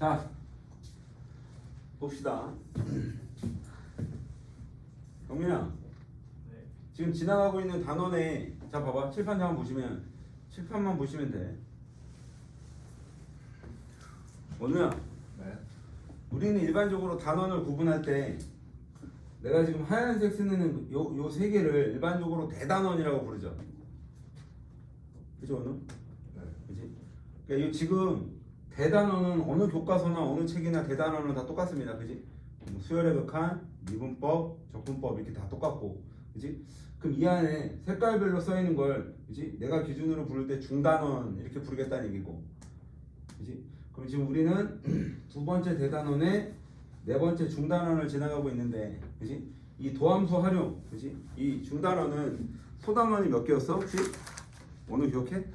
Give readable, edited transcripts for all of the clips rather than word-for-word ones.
자, 봅시다. 경민아, 네. 지금 지나가고 있는 단원에 자 봐봐. 칠판만 보시면 돼. 원우야, 네. 우리는 일반적으로 단원을 구분할 때 내가 지금 하얀색 쓰는 요 세 개를 일반적으로 대단원이라고 부르죠. 그죠, 원우? 네. 그지? 그러니까 이 지금 대단원은 어느 교과서나 어느 책이나 대단원은 다 똑같습니다. 그지? 뭐 수열의 극한, 미분법, 적분법 이렇게 다 똑같고, 그지? 그럼 이 안에 색깔별로 써 있는 걸, 그지? 내가 기준으로 부를 때 중단원 이렇게 부르겠다는 얘기고, 그지? 그럼 지금 우리는 두 번째 대단원에 네 번째 중단원을 지나가고 있는데, 그지? 이 도함수 활용, 그지? 이 중단원은 소단원이 몇 개였어? 혹시? 오늘 기억해?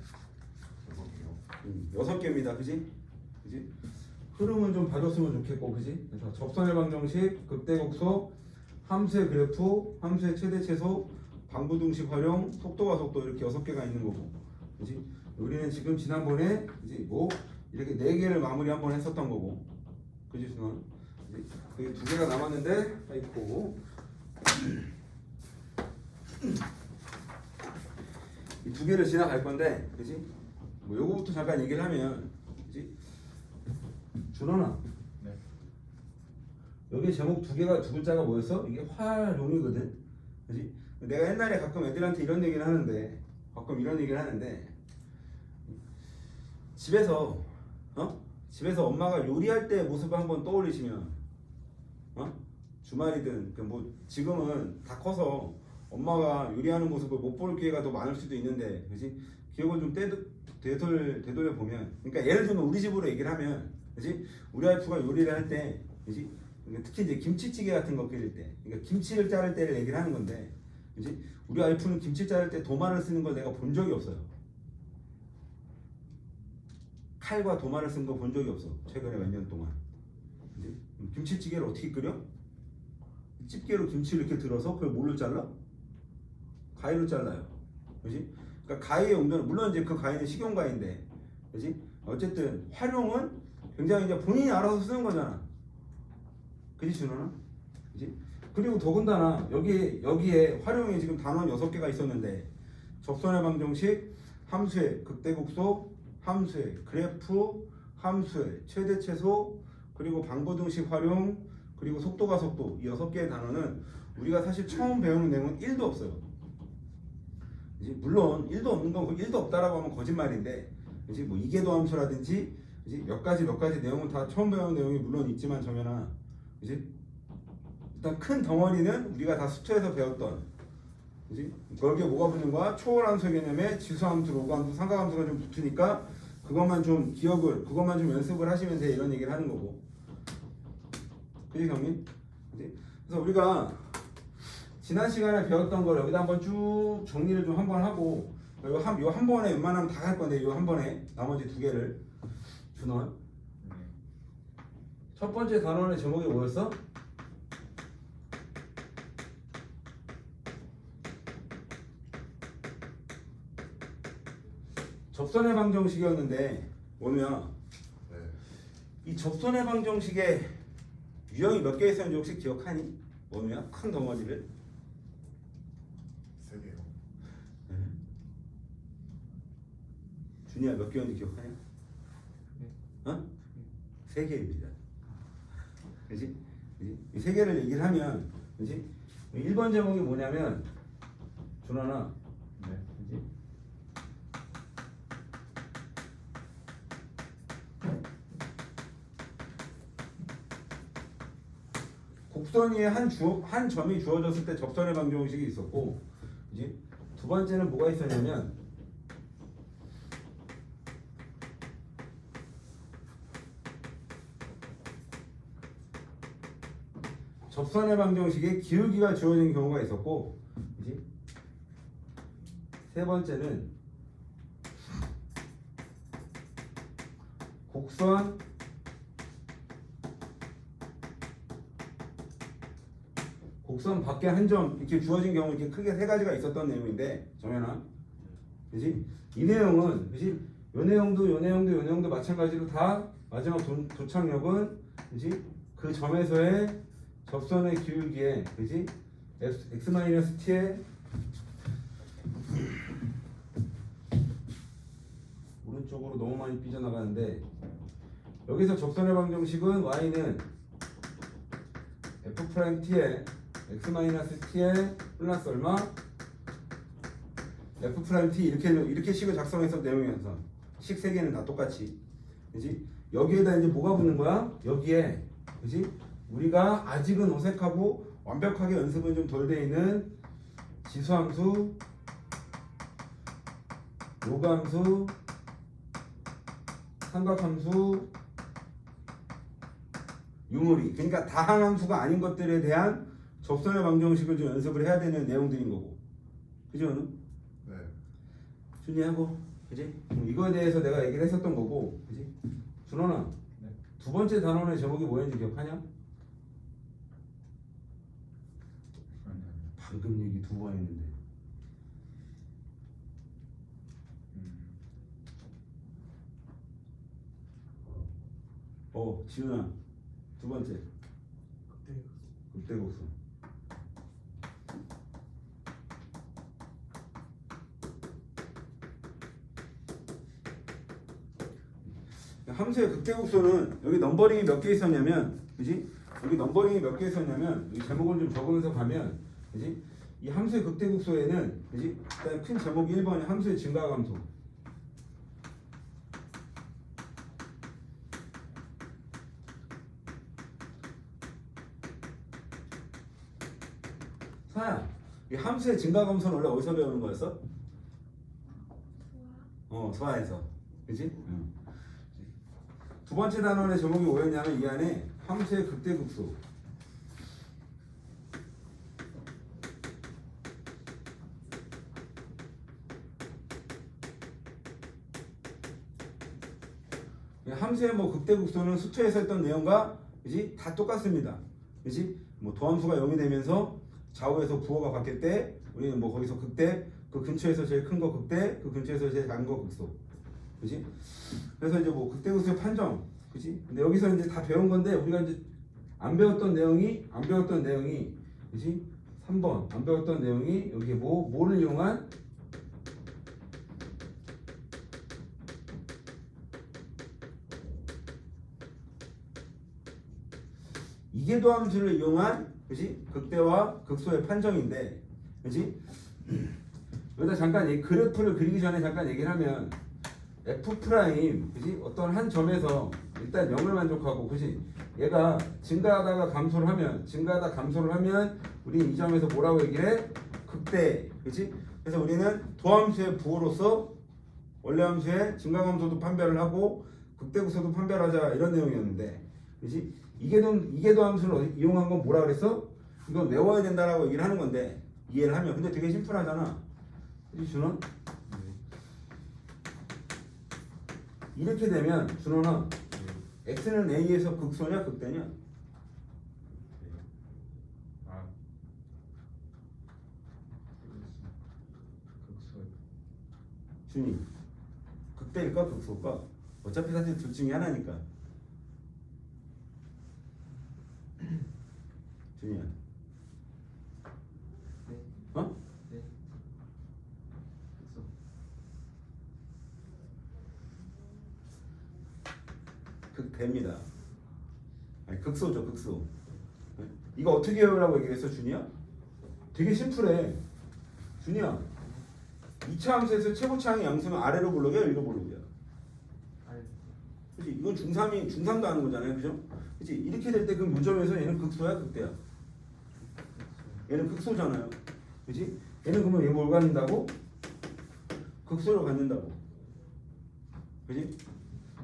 6개입니다. 그지? 그지? 흐름은 좀 봐줬으면 좋겠고, 그지? 그래서 접선의 방정식, 극대곡소, 함수의 그래프, 함수의 최대 최소, 방부등식 활용, 속도와 속도 이렇게 6개가 있는 거고, 그지? 우리는 지금 지난번에 그지? 뭐 이렇게 4개를 마무리 한번 했었던 거고, 그지 준원? 그게 2개가 남았는데, 아이고, 이 2개를 지나갈 건데, 그지? 뭐 요거부터 잠깐 얘기를 하면, 그지? 준원아, 네. 여기 제목 2개가 두 글자가 뭐였어? 이게 활용이거든, 그지? 내가 옛날에 가끔 애들한테 이런 얘기를 하는데, 집에서 엄마가 요리할 때 모습을 한번 떠올리시면, 주말이든 뭐 지금은 다 커서 엄마가 요리하는 모습을 못 볼 기회가 더 많을 수도 있는데, 그지? 기억을 좀 되돌려 보면, 그러니까 예를 들면 우리 집으로 얘기를 하면, 그지? 우리 와이프가 요리를 할 때, 그지? 그러니까 특히 이제 김치찌개 같은 거 끓일 때, 그러니까 김치를 자를 때를 얘기를 하는 건데, 그지? 우리 와이프는 김치 자를 때 도마를 쓰는 걸 내가 본 적이 없어요. 칼과 도마를 쓴 거 본 적이 없어. 최근에 몇 년 동안. 그지? 김치찌개를 어떻게 끓여? 집게로 김치를 이렇게 들어서 그걸 뭘로 잘라? 가위로 잘라요. 그지? 그러니까 가위의 용도는 물론 이제 그 가위는 식용가위인데, 그지? 어쨌든 활용은 굉장히 이제 본인이 알아서 쓰는 거잖아. 그지 준호는? 그지? 그리고 더군다나 여기에 활용이 지금 단원 6개가 있었는데, 접선의 방정식, 함수의 극대국소, 함수의 그래프, 함수의 최대 최소, 그리고 방부등식 활용, 그리고 속도가 속도, 이 6개의 단어는 우리가 사실 처음 배우는 내용은 1도 없어요. 이제 물론 1도 없는 건 1도 없다라고 하면 거짓말인데, 이제 뭐 이계도 함수라든지 이제 몇 가지 내용은 다 처음 배우는 내용이 물론 있지만, 정연아, 이제 일단 큰 덩어리는 우리가 다 수투에서 배웠던, 그지? 거기에 뭐가 붙는 거야? 초월함수 개념에 지수함수, 로그함수, 삼각함수가 좀 붙으니까 그것만 좀 연습을 하시면 돼, 이런 얘기를 하는 거고. 그지 경민? 그래서 우리가 지난 시간에 배웠던 걸 여기다 한번 쭉 정리를 좀 한번 하고, 요 한 번에 웬만하면 다 갈 건데, 요 한 번에 나머지 2개를 준원. 첫 번째 단원의 제목이 뭐였어? 접선의 방정식이었는데, 원우야, 네. 이 접선의 방정식에 유형이 몇 개 있었는지 혹시 기억하니? 원우야? 큰 덩어리를? 3개요. 준이야, 몇 개였는지 기억하냐? 어? 3개입니다. 그지? 이 3개를 얘기를 하면, 그지? 1번 제목이 뭐냐면, 준원아, 네. 그지? 곡선 위에 한 점이 주어졌을 때 접선의 방정식이 있었고, 이제 두 번째는 뭐가 있었냐면, 접선의 방정식에 기울기가 주어진 경우가 있었고, 이제 세 번째는 곡선 밖에 한 점 이렇게 주어진 경우, 이렇게 크게 3가지가 있었던 내용인데, 정연아, 그지? 이 내용은, 그지? 요 내용도 마찬가지로 다 마지막 도착역은 그지? 그 점에서의 접선의 기울기에 그지? x-t의 오른쪽으로 너무 많이 삐져나가는데 여기서 접선의 방정식은 y는 f't의 x-t의 플러스 얼마? f't 이렇게 식을 작성해서 내용이어서 식 세 개는 다 똑같이 그지? 여기에다 이제 뭐가 붙는 거야? 여기에 그지? 우리가 아직은 어색하고 완벽하게 연습은 좀 덜 돼 있는 지수함수, 요감수, 삼각함수, 유무리 그러니까 다항함수가 아닌 것들에 대한 접선의 방정식을 좀 연습을 해야 되는 내용들인 거고 그죠? 네. 준이하고 그지? 이거에 대해서 내가 얘기를 했었던 거고 그지? 준원아 네. 두 번째 단원의 제목이 뭐였는지 기억하냐? 아니요. 방금 얘기 두 번 했는데 지훈아 두 번째 극대국수 함수의 극대국수는 여기 넘버링이 몇 개 있었냐면 그지? 여기 넘버링이 몇 개 있었냐면 여기 제목을 좀 적으면서 가면 그지? 이 함수의 극대국수에는 그지? 일단 큰 제목이 1번이 함수의 증가함수 사야 이 함수의 증가함수는 원래 어디서 배우는 거였어? 소아에서 그지? 응. 두 번째 단원의 제목이 뭐였냐면 이 안에 함수의 극대국수 함수의 뭐 극대국수는 수초에서 했던 내용과 그지? 다 똑같습니다. 그지? 뭐 도함수가 0이 되면서 좌우에서 부호가 바뀔 때 우리는 뭐 거기서 극대 그 근처에서 제일 큰 거 극대 그 근처에서 제일 작은 거 극소 그지? 그래서 이제 뭐 극대국수의 판정 그지? 근데 여기서 이제 다 배운 건데 우리가 이제 안 배웠던 내용이 그지? 3번 안 배웠던 내용이 여기 뭐를 이용한 이계도함수를 이용한 그지? 극대와 극소의 판정인데 그지? 여기다 잠깐 그래프를 그리기 전에 잠깐 얘기를 하면 f 프라임 그지? 어떤 한 점에서 일단 0을 만족하고 그지? 얘가 증가하다가 감소를 하면 우리는 이 점에서 뭐라고 얘기를 해? 극대 그지? 그래서 우리는 도함수의 부호로서 원래 함수의 증가함수도 판별을 하고 극대극소도 판별하자 이런 내용이었는데 그지? 이계도 함수를 이용한 건 뭐라 그랬어? 이건 외워야 된다라고 얘기를 하는 건데 이해를 하면 근데 되게 심플하잖아. 그지 준원? 이렇게 되면 준원아 x는 a에서 극소냐 극대냐? 극소. 준이 극대일까 극소일까? 어차피 사실 둘 중에 하나니까. 준이야. 네. 어? 네. 극소. 극대입니다. 아니 극소죠 극소. 네? 이거 어떻게 외우라고 얘기했어 준이야? 되게 심플해. 준이야. 2차 함수에서 최고차항의 양수는 아래로 볼록이야 위로 볼록이야? 그치? 이건 중3도 하는 거잖아요 그죠? 그치? 이렇게 될 때 그 무점에서 얘는 극소야 극대야? 얘는 극소잖아요 그치? 얘는 그러면 얘 뭘 갖는다고? 극소를 갖는다고 그치?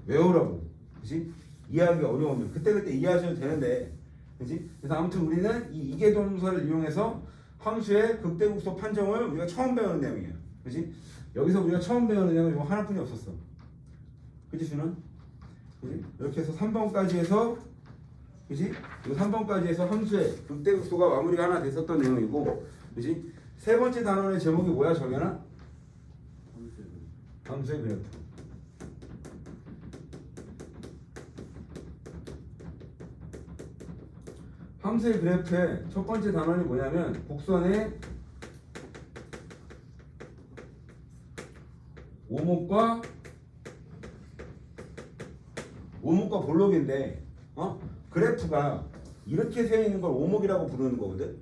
외우라고 그치? 이해하기가 어려우면 그때 이해하셔도 되는데 그치? 그래서 아무튼 우리는 이 이계동사를 이용해서 함수의 극대극소 판정을 우리가 처음 배우는 내용이에요 그치? 여기서 우리가 처음 배우는 내용은 이거 하나뿐이 없었어 그치 준원? 그치? 이렇게 해서 3번까지 해서 그치? 이거 3번까지 해서 함수의 극대극소가 마무리가 하나 됐었던 내용이고 그치? 세 번째 단원의 제목이 뭐야 정연아? 함수의 그래프 함수의 그래프의 첫 번째 단원이 뭐냐면 곡선의 오목과 볼록인데 그래프가 이렇게 세 있는 걸 오목이라고 부르는 거거든.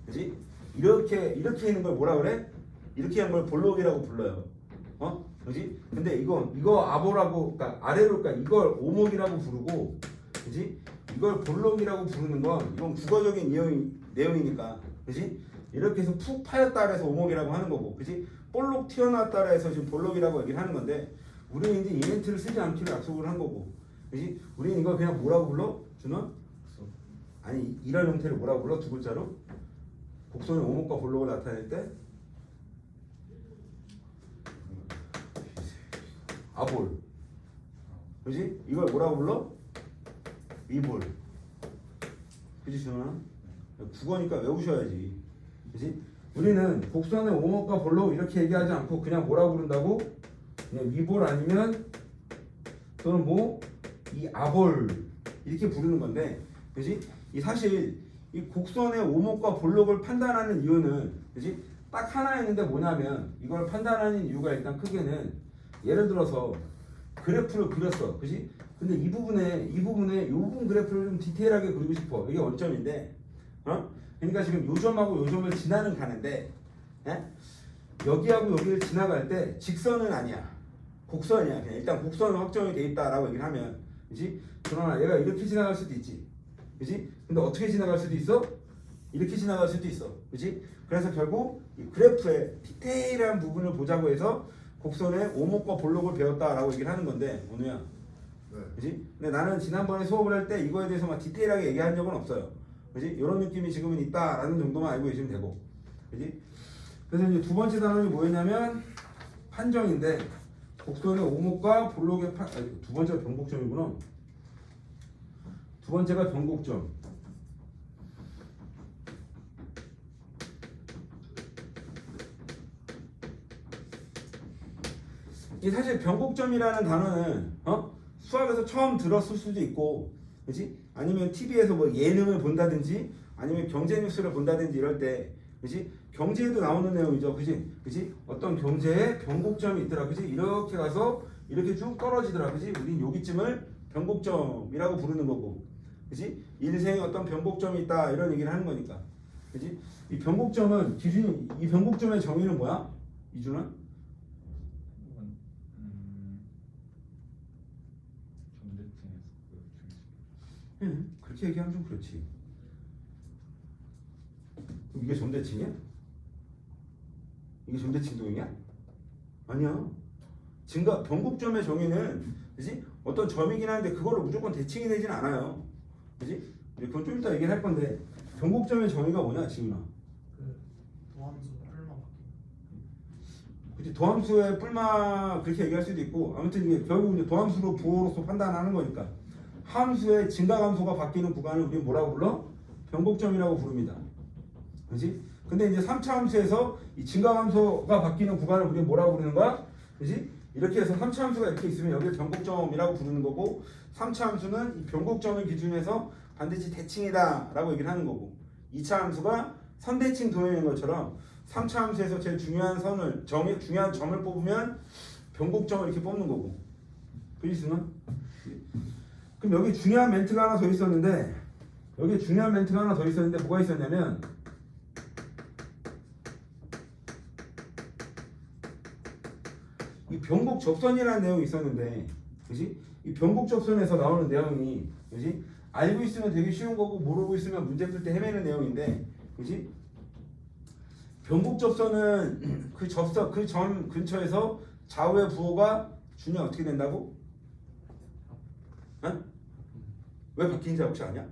그지? 이렇게 있는 걸 뭐라 그래? 이렇게 한 걸 볼록이라고 불러요. 그지? 근데 이거 아보라고, 그러니까 아래로, 그러니까 이걸 오목이라고 부르고, 그지? 이걸 볼록이라고 부르는 건 이건 국어적인 내용이니까, 그지? 이렇게 해서 푹 파였다 그래서 오목이라고 하는 거고, 그지? 볼록 튀어나왔다 해서 지금 볼록이라고 얘기를 하는 건데, 우리는 이제 이 멘트를 쓰지 않기로 약속을 한 거고, 그지? 우리는 이걸 그냥 뭐라고 불러? 준원? 아니, 이런 형태를 뭐라고 불러? 두 글자로? 곡선의 오목과 볼록을 나타낼 때 아볼. 그지? 이걸 뭐라고 불러? 이볼. 그지 준원아? 국어니까 외우셔야지. 그지? 우리는 곡선의 오목과 볼록 이렇게 얘기하지 않고 그냥 뭐라고 부른다고? 그냥 위볼 아니면 또는 뭐 이 아볼 이렇게 부르는 건데, 그지? 이 사실 이 곡선의 오목과 볼록을 판단하는 이유는, 그지? 딱 하나 있는데 뭐냐면 이걸 판단하는 이유가 일단 크게는 예를 들어서 그래프를 그렸어, 그지? 근데 이 부분에 이 부분 그래프를 좀 디테일하게 그리고 싶어. 이게 원점인데, 그러니까 지금 요 점하고 요 점을 지나는 가는데, 여기하고 여기를 지나갈 때 직선은 아니야, 곡선이야. 그냥 일단 곡선은 확정이 돼 있다라고 얘기를 하면, 그지? 그러나 얘가 이렇게 지나갈 수도 있지, 그지? 근데 어떻게 지나갈 수도 있어? 이렇게 지나갈 수도 있어, 그지? 그래서 결국 이 그래프의 디테일한 부분을 보자고 해서 곡선의 오목과 볼록을 배웠다라고 얘기를 하는 건데, 오늘야, 네. 그지? 근데 나는 지난번에 수업을 할 때 이거에 대해서 막 디테일하게 얘기한 적은 없어요, 그지? 이런 느낌이 지금은 있다라는 정도만 알고 계시면 되고, 그지? 그래서 이제 두 번째 단원이 뭐였냐면 판정인데, 곡선의 오목과 볼록의 두 번째가 변곡점이구나. 두 번째가 변곡점. 이 사실 변곡점이라는 단어는 수학에서 처음 들었을 수도 있고, 그렇지? 아니면 TV에서 뭐 예능을 본다든지 아니면 경제 뉴스를 본다든지 이럴 때, 그렇지? 경제에도 나오는 내용이죠, 그렇지? 그렇지? 어떤 경제에 변곡점이 있더라, 그렇지? 이렇게 가서 이렇게 쭉 떨어지더라, 그렇지? 우린 여기쯤을 변곡점이라고 부르는 거고, 그렇지? 인생에 어떤 변곡점이 있다 이런 얘기를 하는 거니까, 그렇지? 이 변곡점은 기준이, 이 변곡점의 정의는 뭐야? 이준은? 그렇게 얘기하면 좀 그렇지. 그럼 이게 점대칭이야? 이게 점대칭 도형이야? 아니야. 증가 변곡점의 정의는, 그지? 어떤 점이긴 한데 그걸로 무조건 대칭이 되진 않아요, 그지? 그건 좀 이따 얘기를 할 건데, 변곡점의 정의가 뭐냐, 지훈아? 도함수 뿔마 바뀌는. 그치? 도함수의 뿔마 그렇게 얘기할 수도 있고, 아무튼 이게 결국 이제 도함수로 부호로서 판단하는 거니까. 함수의 증가함수가 바뀌는 구간을 우리 뭐라고 불러? 변곡점이라고 부릅니다. 그렇지? 근데 이제 3차 함수에서 이 증가함수가 바뀌는 구간을 우리 뭐라고 부르는 거야? 그렇지? 이렇게 해서 3차 함수가 이렇게 있으면 여기를 변곡점이라고 부르는 거고, 3차 함수는 이 변곡점을 기준해서 반드시 대칭이다 라고 얘기를 하는 거고, 2차 함수가 선대칭 도형인 것처럼 3차 함수에서 제일 중요한 중요한 점을 뽑으면 변곡점을 이렇게 뽑는 거고. 그지 승은? 그럼 여기 중요한 멘트가 하나 더 있었는데, 뭐가 있었냐면, 이 변곡 접선이라는 내용이 있었는데, 그지? 이 변곡 접선에서 나오는 내용이, 그지? 알고 있으면 되게 쉬운 거고 모르고 있으면 문제 풀 때 헤매는 내용인데, 그지? 변곡 접선은 그 점 근처에서 좌우의 부호가 준이 어떻게 된다고? 왜 바뀌는지 혹시 아냐?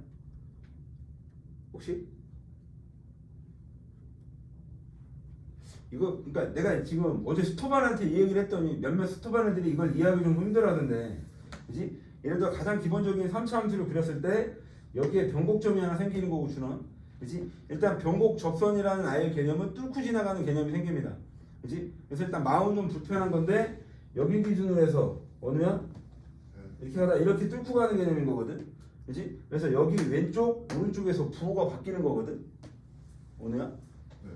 혹시? 이거 그러니까 내가 지금 어제 스토반한테 이 얘기를 했더니 몇몇 스토반 애들이 이걸 이해하기 좀 힘들어하던데, 그지? 예를 들어 가장 기본적인 3차 함수를 그렸을 때 여기에 변곡점이 하나 생기는 거고 준원, 그지? 일단 변곡 접선이라는 아예 개념은 뚫고 지나가는 개념이 생깁니다, 그지? 그래서 일단 마음은 좀 불편한 건데 여기 기준으로 해서 어느야 이렇게 하다 이렇게 뚫고 가는 개념인 거거든. 그지? 그래서 여기 왼쪽 오른쪽에서 부호가 바뀌는 거거든. 원우야? 네.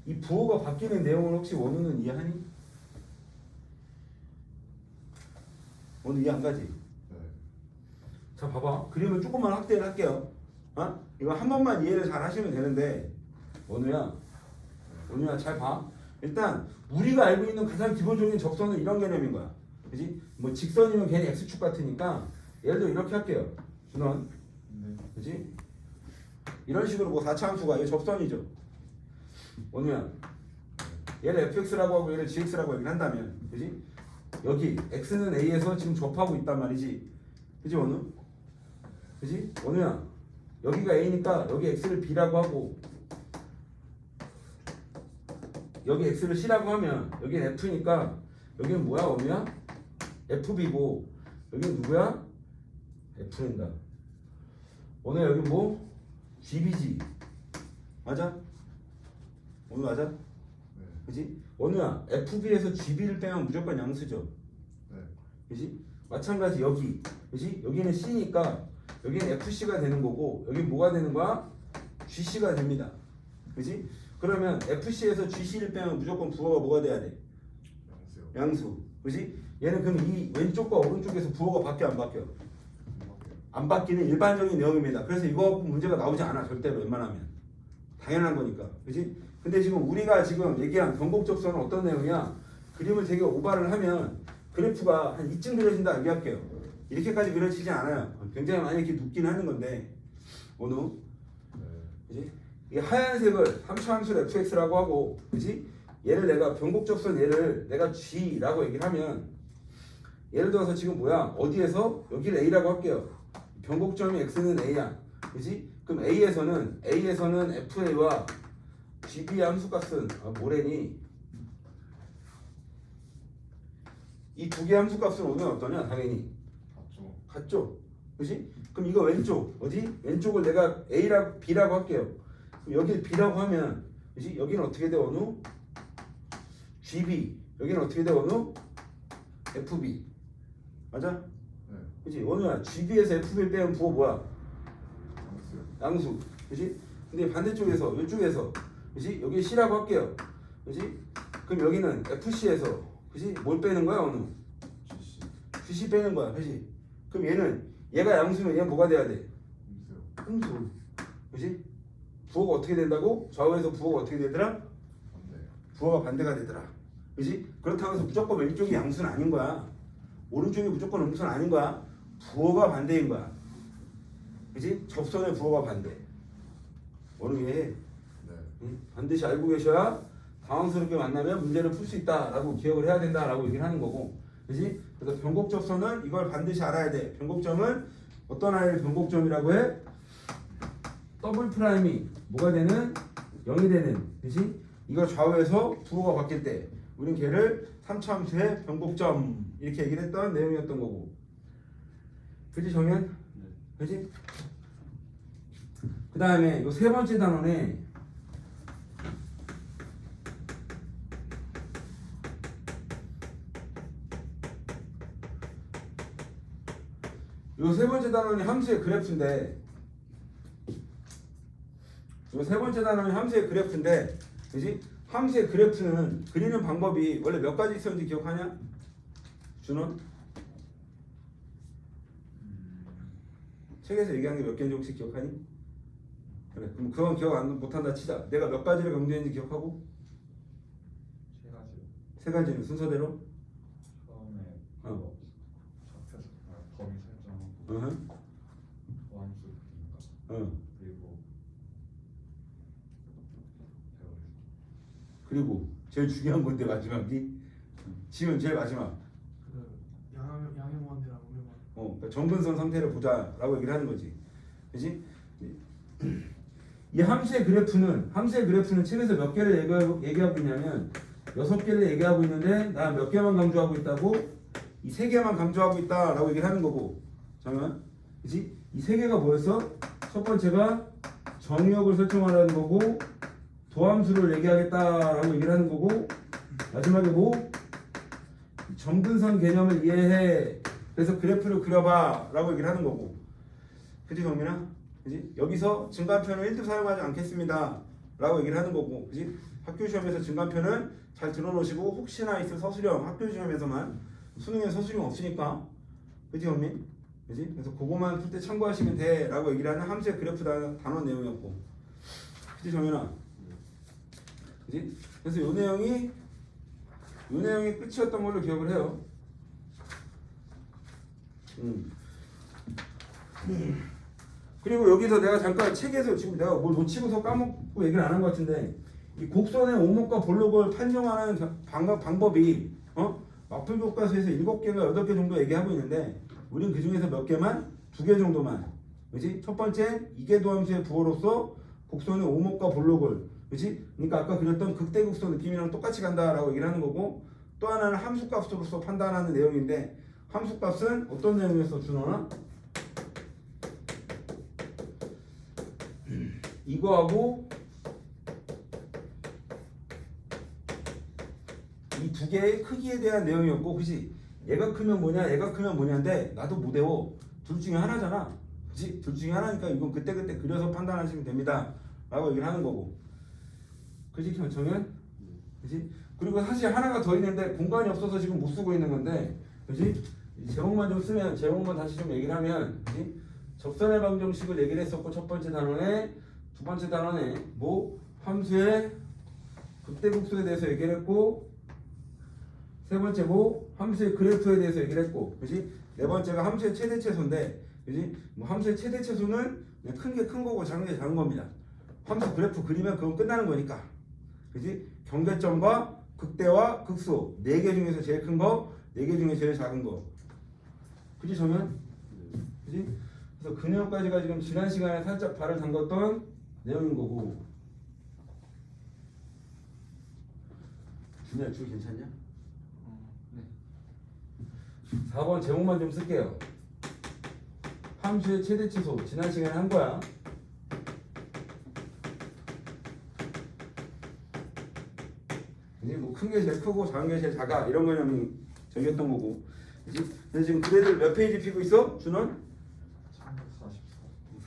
이 부호가 바뀌는 내용을 혹시 원우는 이해하니? 원우 이해 안 가지? 네. 자 봐봐 그림을 조금만 확대를 할게요. 어? 이거 한 번만 이해를 잘 하시면 되는데 원우야 잘 봐. 일단 우리가 알고 있는 가장 기본적인 접선은 이런 개념인 거야. 그지? 뭐 직선이면 괜히 x축 같으니까 예를 들어 이렇게 할게요. 준원 네. 그지? 이런 식으로 뭐 4차 함수가 이게 접선이죠. 원우야 얘를 fx라고 하고 얘를 gx라고 얘기를 한다면 그지? 여기 x는 a에서 지금 접하고 있단 말이지. 그지 원우? 그지? 원우야 여기가 a니까 여기 x를 b라고 하고 여기 x를 c라고 하면 여기는 f니까 여기는 뭐야 원우야? fb고 여기는 누구야? f랜다. 원우야 여기 뭐? gb지 맞아? 원우 맞아? 네. 그지? 원우야 fb에서 gb를 빼면 무조건 양수죠. 네. 그지? 마찬가지 여기 그지? 여기는 c니까 여기는 fc가 되는 거고 여기는 뭐가 되는 거야? gc가 됩니다. 그지? 그러면 fc에서 gc를 빼면 무조건 부호가 뭐가 돼야 돼? 양수요. 양수. 그지? 얘는 그럼 이 왼쪽과 오른쪽에서 부호가 바뀌어 안 바뀌어? 안 바뀌는 일반적인 내용입니다. 그래서 이거 갖고 문제가 나오지 않아 절대로 웬만하면. 당연한 거니까. 그지? 근데 지금 우리가 지금 얘기한 변곡접선은 어떤 내용이야? 그림을 되게 오바를 하면 그래프가 한 이쯤 그려진다 얘기할게요. 이렇게까지 그려지지 않아요. 굉장히 많이 이렇게 눕긴 하는 건데 원우 네. 그지? 이 하얀색을 3차 함수를 fx라고 하고 그지? 얘를 내가 변곡접선 얘를 내가 g라고 얘기를 하면 예를 들어서 지금 뭐야? 어디에서? 여기를 a라고 할게요. 변곡점이 x는 a야. 그지? 그럼 a에서는 fa와 gb의 함수값은 뭐래니? 이 두 개의 함수값을 오면 어떠냐? 당연히 맞죠. 같죠? 그지? 그럼 이거 왼쪽 어디? 왼쪽을 내가 a라고 b라고 할게요. 그럼 여기 b라고 하면 그지? 여기는 어떻게 돼? 어느? gb. 여기는 어떻게 돼? 어느? fb. 맞아? 네. 그지? 원우야 gb에서 fb 빼면 부호 뭐야? 양수요. 양수. 그지? 근데 반대쪽에서 이쪽에서 그지? 여기 c라고 할게요. 그지? 그럼 여기는 fc에서 그지? 뭘 빼는 거야? 어느? GC. gc 빼는 거야. 그지? 그럼 얘가 양수면 얘는 뭐가 돼야 돼? 음수요. 음수. 그지? 부호가 어떻게 된다고? 좌우에서 부호가 어떻게 되더라? 반대. 부호가 반대가 되더라. 그지? 그렇다고 해서 무조건 왼쪽이 양수는 아닌 거야. 오른쪽이 무조건 음수는 아닌 거야. 부호가 반대인 거야. 그지? 접선의 부호가 반대. 어느 게 네. 반드시 알고 계셔야 당황스럽게 만나면 문제를 풀 수 있다라고 기억을 해야 된다라고 얘기를 하는 거고. 그지? 그래서 변곡접선은 이걸 반드시 알아야 돼. 변곡점은 어떤 아이를 변곡점이라고 해? 더블 프라임이 뭐가 되는? 0이 되는. 그지? 이걸 좌우에서 부호가 바뀔 때 우리는 걔를 3차 함수의 변곡점 이렇게 얘기를 했던 내용이었던 거고. 그지 정현? 네. 그지? 그 다음에 이 세 번째 단원에 이 세 번째 단원이 함수의 그래프인데 이 세 번째 단원이 함수의 그래프인데 그지? 함수의 그래프는 그리는 방법이 원래 몇 가지 있었는지 기억하냐? 준원? 책에서 얘기한 게 몇 개인지 혹시 기억하니? 그래 그럼 그건 기억 못한다 치자. 내가 몇 가지를 강조했는지 기억하고? 세 가지요. 세 가지는 순서대로? 처음에 어. 좌표에서 범위 설정하고 어허. 보함수 그린가 어. 그리고 배우를 그리고 제일 중요한 건데 마지막이 지금 제일 마지막 그 양해무한대랑 음해무한. 그러니까 정근선 상태를 보자라고 얘기를 하는 거지. 그지? 이 함수의 그래프는 책에서 몇 개를 얘기하고 있냐면 6개를 얘기하고 있는데 나 몇 개만 강조하고 있다고? 이 3개만 강조하고 있다라고 얘기를 하는 거고. 잠깐만. 그지? 이 3개가 뭐였어? 첫 번째가 정의역을 설정하라는 거고 도함수를 얘기하겠다라고 얘기를 하는 거고 마지막에 뭐? 정근선 개념을 이해해. 그래서 그래프를 그려봐 라고 얘기를 하는 거고. 그지 정민아? 그지? 여기서 증간편을 1도 사용하지 않겠습니다 라고 얘기를 하는 거고, 그지? 학교 시험에서 증간편을 잘 들어놓으시고, 혹시나 있을 서술형, 학교 시험에서만, 수능에 서술형 없으니까, 그지 정민? 그지? 그래서 그거만 풀 때 참고하시면 돼 라고 얘기를 하는 함수의 그래프 단원 내용이었고, 그지 정민아? 그지? 그래서 요 내용이 끝이었던 걸로 기억을 해요. 그리고 여기서 내가 잠깐 책에서 지금 내가 뭘 놓치고서 까먹고 얘기를 안 한 것 같은데, 이 곡선의 오목과 볼록을 판정하는 방법이 마플 교과서에서 7개인가 8개 정도 얘기하고 있는데, 우린 그 중에서 몇 개만 2개 정도만, 그렇지? 첫 번째 이계도함수의 부호로서 곡선의 오목과 볼록을, 그렇지? 그러니까 아까 그렸던 극대극소 느낌이랑 똑같이 간다라고 얘기를 하는 거고, 또 하나는 함수값으로서 판단하는 내용인데, 함수값은 어떤 내용이었어 준호나? 이거하고 이 두 개의 크기에 대한 내용이었고, 그치? 얘가 크면 뭐냐, 얘가 크면 뭐냐인데 나도 못 외워. 둘 중에 하나잖아, 그치? 둘 중에 하나니까 이건 그때그때 그려서 판단하시면 됩니다 라고 얘기를 하는 거고, 그치 정현? 그치? 그리고 사실 하나가 더 있는데 공간이 없어서 지금 못 쓰고 있는 건데, 그치? 이 제목만 좀 쓰면, 제목만 다시 좀 얘기를 하면, 그치? 접선의 방정식을 얘기를 했었고, 첫 번째 단원에, 두 번째 단원에 뭐 함수의 극대극소에 대해서 얘기를 했고, 세 번째 뭐 함수의 그래프에 대해서 얘기를 했고, 그지? 네 번째가 함수의 최대 최소인데, 그지? 뭐 함수의 최대 최소는 그냥 큰 게 큰 거고 작은 게 작은 겁니다. 함수 그래프 그리면 그건 끝나는 거니까, 그지? 경계점과 극대와 극소 4개 중에서 제일 큰 거, 4개 중에 제일 작은 거, 그지 정현? 그지? 그래서 그 내용까지가 지금 지난 시간에 살짝 발을 담갔던 내용인 거고. 준이야 줄 괜찮냐? 네. 4번 제목만 좀 쓸게요. 함수의 최대 최소 지난 시간에 한 거야. 이제 뭐 큰 게 제일 크고 작은 게 제일 작아 이런 개념이 저기였던 거고. 그치? 그래서 지금 그래들 몇 페이지 피고 있어? 준원?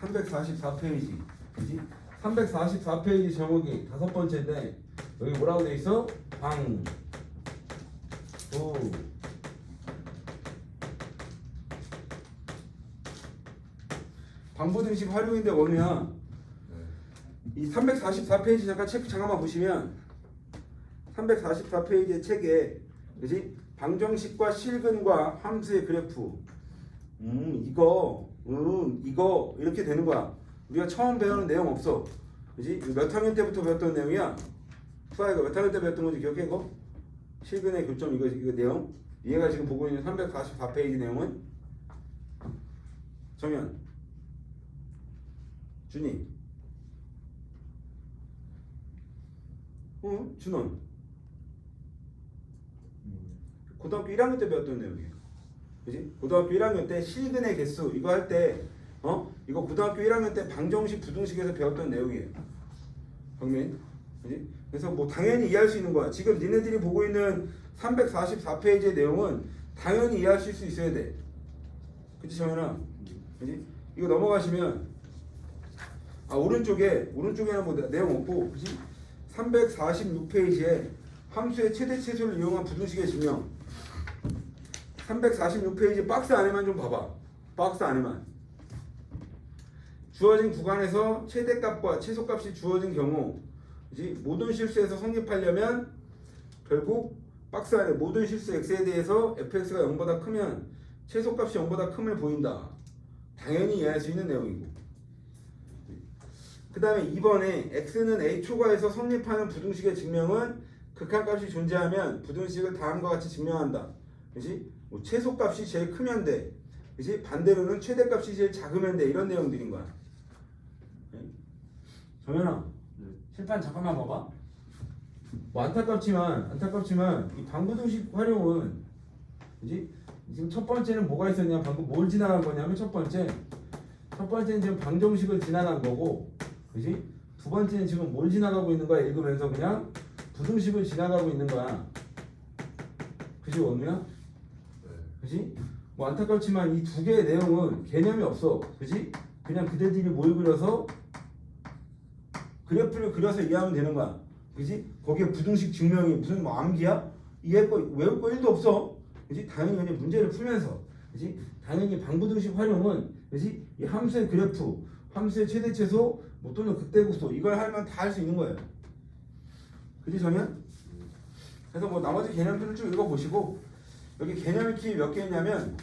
344페이지. 그치? 344페이지 제목이 5번째인데 여기 뭐라고 돼 있어? 방 부 방부등식 활용인데 뭐냐, 이 344페이지 잠깐만 보시면 344페이지의 책에, 그지? 방정식과 실근과 함수의 그래프, 이거 이렇게 되는 거야. 우리가 처음 배우는 내용 없어, 그지? 몇 학년 때부터 배웠던 내용이야? 수아이가 몇 학년 때 배웠던 건지 기억해? 이거? 실근의 교점 이거 내용? 얘가 지금 보고 있는 344페이지 내용은? 정현 준이, 준원, 고등학교 1학년 때 배웠던 내용이에요. 그지? 고등학교 1학년 때 실근의 개수 이거 할 때, 이거 고등학교 1학년 때 방정식 부등식에서 배웠던 내용이에요. 박민, 그지? 그래서 뭐 당연히 이해할 수 있는 거야. 지금 니네들이 보고 있는 344페이지의 내용은 당연히 이해하실 수 있어야 돼. 그치 정현아? 그지? 이거 넘어가시면 오른쪽에는 뭐 내용 없고, 그치? 346페이지에 함수의 최대 최소를 이용한 부등식의 증명. 346페이지 박스 안에만 좀 봐봐. 박스 안에만. 주어진 구간에서 최대값과 최소값이 주어진 경우, 그치? 모든 실수에서 성립하려면 결국 박스 안에 모든 실수 x에 대해서 fx가 0보다 크면 최소값이 0보다 큼을 보인다. 당연히 이해할 수 있는 내용이고, 그 다음에 2번에 x는 a 초과에서 성립하는 부등식의 증명은 극한값이 존재하면 부등식을 다음과 같이 증명한다. 그치? 뭐 최소값이 제일 크면 돼. 그치? 반대로는 최대값이 제일 작으면 돼. 이런 내용들인 거야. 정현아, 실판 잠깐만 봐봐. 뭐 안타깝지만 이 방부등식 활용은, 그치? 지금 첫 번째는 뭐가 있었냐? 방금 뭘 지나간 거냐면 첫 번째는 지금 방정식을 지나간 거고, 그지? 두 번째는 지금 뭘 지나가고 있는 거야? 읽으면서 그냥 부등식을 지나가고 있는 거야. 그지 원우야? 그지? 뭐 안타깝지만 이 두 개의 내용은 개념이 없어. 그지? 그냥 그대들이 뭘 그려서 그래프를 그려서 이해하면 되는 거야. 그지? 거기에 부등식 증명이 무슨 뭐 암기야? 이해할 거 외울 거 1도 없어. 그지? 당연히 그냥 문제를 풀면서, 그지? 당연히 방부등식 활용은, 그지? 이 함수의 그래프, 함수의 최대최소, 뭐 또는 극대극소 이걸 하면 다 할 수 있는 거예요. 그지 정현? 그래서 뭐 나머지 개념들을 쭉 읽어보시고, 여기 개념 익힘이 몇 개 있냐면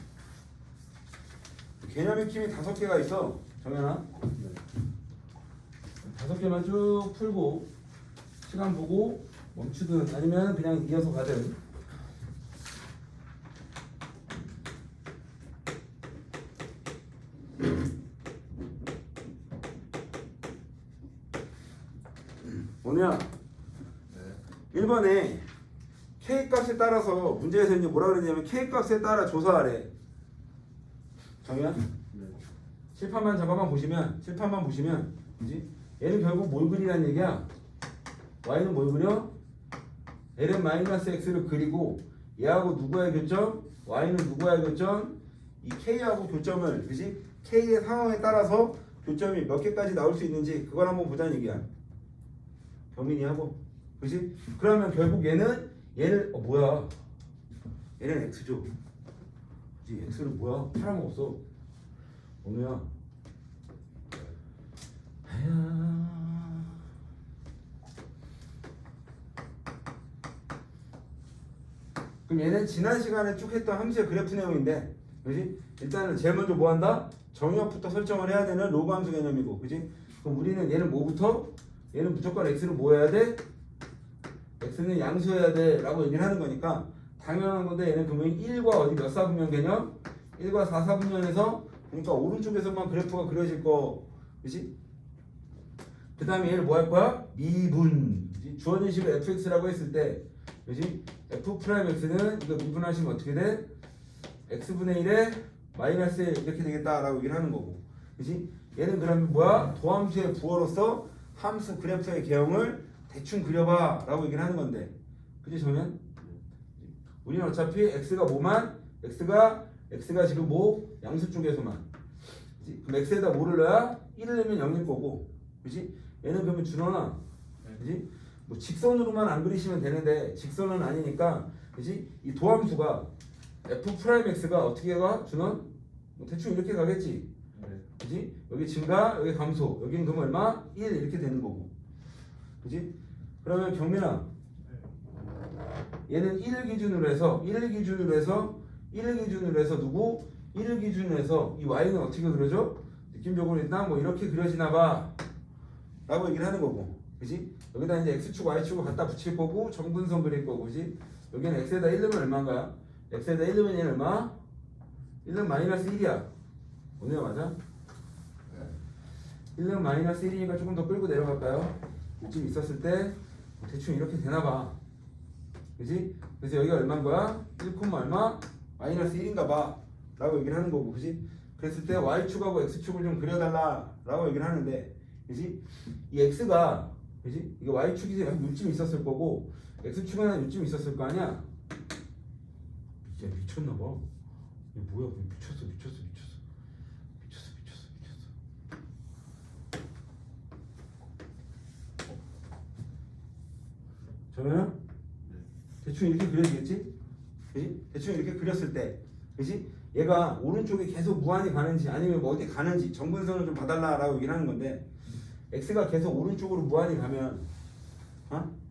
개념 익힘이 5개가 있어. 정현아. 5개만 쭉 풀고 시간 보고 멈추든 아니면 그냥 이어서 가든. 뭐냐? 1번에 K 값에 따라서 문제에서 이제 뭐라 그랬냐면 K 값에 따라 조사하래. 정현? 칠판만 잠깐만 보시면 그지? 얘는 결국 뭘 그리라는 얘기야? y는 뭘 그려? ln-x를 그리고 얘하고 누구의 교점? y는 누구의 교점? 이 k하고 교점을, 그지? k의 상황에 따라서 교점이 몇 개까지 나올 수 있는지 그걸 한번 보자는 얘기야. 경민이 하고, 그지? 그러면 결국 얘는 뭐야? 얘는 x죠. 그지? x는 뭐야? 팔아먹었어. 어느야? 그럼 얘는 지난 시간에 쭉 했던 함수의 그래프 내용인데, 그지? 일단은 제일 먼저 뭐 한다? 정의역부터 설정을 해야 되는 로그 함수 개념이고, 그지? 그럼 우리는 얘는 뭐부터? 얘는 무조건 x를 뭐 해야 돼? x는 양수해야 돼 라고 얘기를 하는 거니까 당연한 건데, 얘는 그러면 1과 어디 몇 사분면 개념? 1과 4사분면에서, 그러니까 오른쪽에서만 그래프가 그려질 거, 그지? 그 다음에 얘를 뭐 할 거야? 미분. 그치? 주어진 식을 fx라고 했을 때, 그지? f'x는 이거 미분하시면 어떻게 돼? x분의 1에 마이너스 1 이렇게 되겠다라고 얘기를 하는 거고, 그지? 얘는 그러면 뭐야? 도함수의 부호로서 함수 그래프의 개형을 대충 그려봐라고 얘기를 하는 건데, 그지 정현? 우리는 어차피 x가 뭐만? x가 지금 뭐? 양수 쪽에서만. 그치? 그럼 x에다 뭐를 넣어야? 1을 넣으면 0일 거고, 그지? 얘는 그러면 준원아, 그지? 뭐 직선으로만 안 그리시면 되는데 직선은 아니니까, 그지? 이 도함수가 f'x가 어떻게 가? 준원? 뭐 대충 이렇게 가겠지, 그지? 여기 증가, 여기 감소, 여기는 그럼 얼마? 1 이렇게 되는 거고, 그지? 그러면 경민아, 얘는 1을 기준으로 해서 누구? 1을 기준으로 해서 이 y는 어떻게 그려져? 느낌적으로 일단 뭐 이렇게 그려지나 봐 라고 얘기를 하는 거고, 그지? 여기다 이제 x축 y축을 갖다 붙일 거고 정분선 그릴 거고, 그지? 여기는 x에다 1 넣으면 얼마인가요? x에다 1 넣으면 얘는 얼마? 1 넣으면 마이너스 1이야. 오늘 맞아? 1 넣으면 마이너스 1이니까 조금 더 끌고 내려갈까요? 요즘 있었을 때 대충 이렇게 되나봐, 그지? 그래서 여기가 얼마인 거야? 1, 얼마? 마이너스 1인가 봐 라고 얘기를 하는 거고, 그지? 그랬을 때 y축하고 x축을 좀 그려달라 라고 얘기를 하는데, 그지? 이 x가, 그지? 이게 y축이 요쯤 있었을 거고 x축은 요쯤 있었을 거 아니야? 야 미쳤나봐. 얘 뭐야? 미쳤어. 저는 대충 이렇게 그려지겠지? 그지? 대충 이렇게 그렸을 때, 그지? 얘가 오른쪽에 계속 무한히 가는지 아니면 뭐 어디 가는지 정분선을 좀 봐달라라고 얘기를 하는 건데, x가 계속 오른쪽으로 무한히 가면,